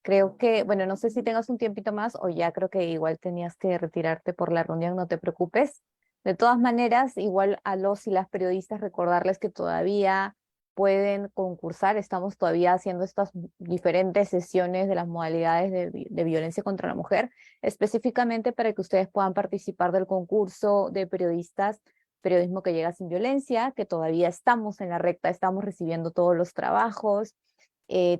Creo que, bueno, no sé si tengas un tiempito más o ya creo que igual tenías que retirarte por la reunión, no te preocupes. De todas maneras, igual a los y las periodistas recordarles que todavía pueden concursar, estamos todavía haciendo estas diferentes sesiones de las modalidades de violencia contra la mujer, específicamente para que ustedes puedan participar del concurso de periodistas, Periodismo que llega sin violencia, que todavía estamos en la recta, estamos recibiendo todos los trabajos,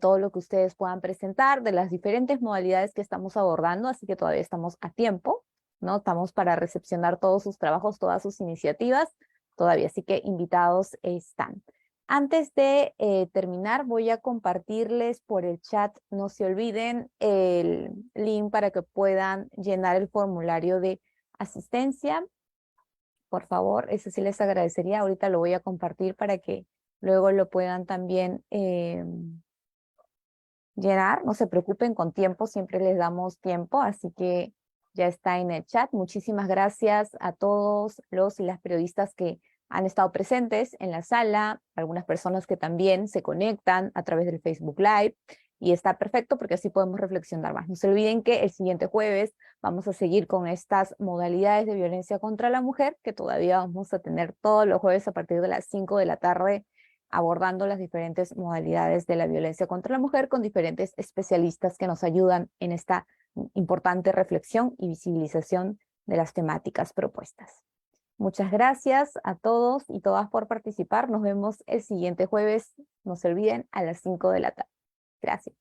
todo lo que ustedes puedan presentar de las diferentes modalidades que estamos abordando, así que todavía estamos a tiempo, ¿no? Estamos para recepcionar todos sus trabajos, todas sus iniciativas, todavía, así que invitados están. Antes de terminar, voy a compartirles por el chat, no se olviden, el link para que puedan llenar el formulario de asistencia. Por favor, eso sí les agradecería, ahorita lo voy a compartir para que luego lo puedan también llenar, no se preocupen con tiempo, siempre les damos tiempo, así que ya está en el chat. Muchísimas gracias a todos los y las periodistas que han estado presentes en la sala, algunas personas que también se conectan a través del Facebook Live, y está perfecto porque así podemos reflexionar más. No se olviden que el siguiente jueves vamos a seguir con estas modalidades de violencia contra la mujer, que todavía vamos a tener todos los jueves a partir de las 5 de la tarde, abordando las diferentes modalidades de la violencia contra la mujer con diferentes especialistas que nos ayudan en esta importante reflexión y visibilización de las temáticas propuestas. Muchas gracias a todos y todas por participar. Nos vemos el siguiente jueves, no se olviden, a las 5 de la tarde. Gracias.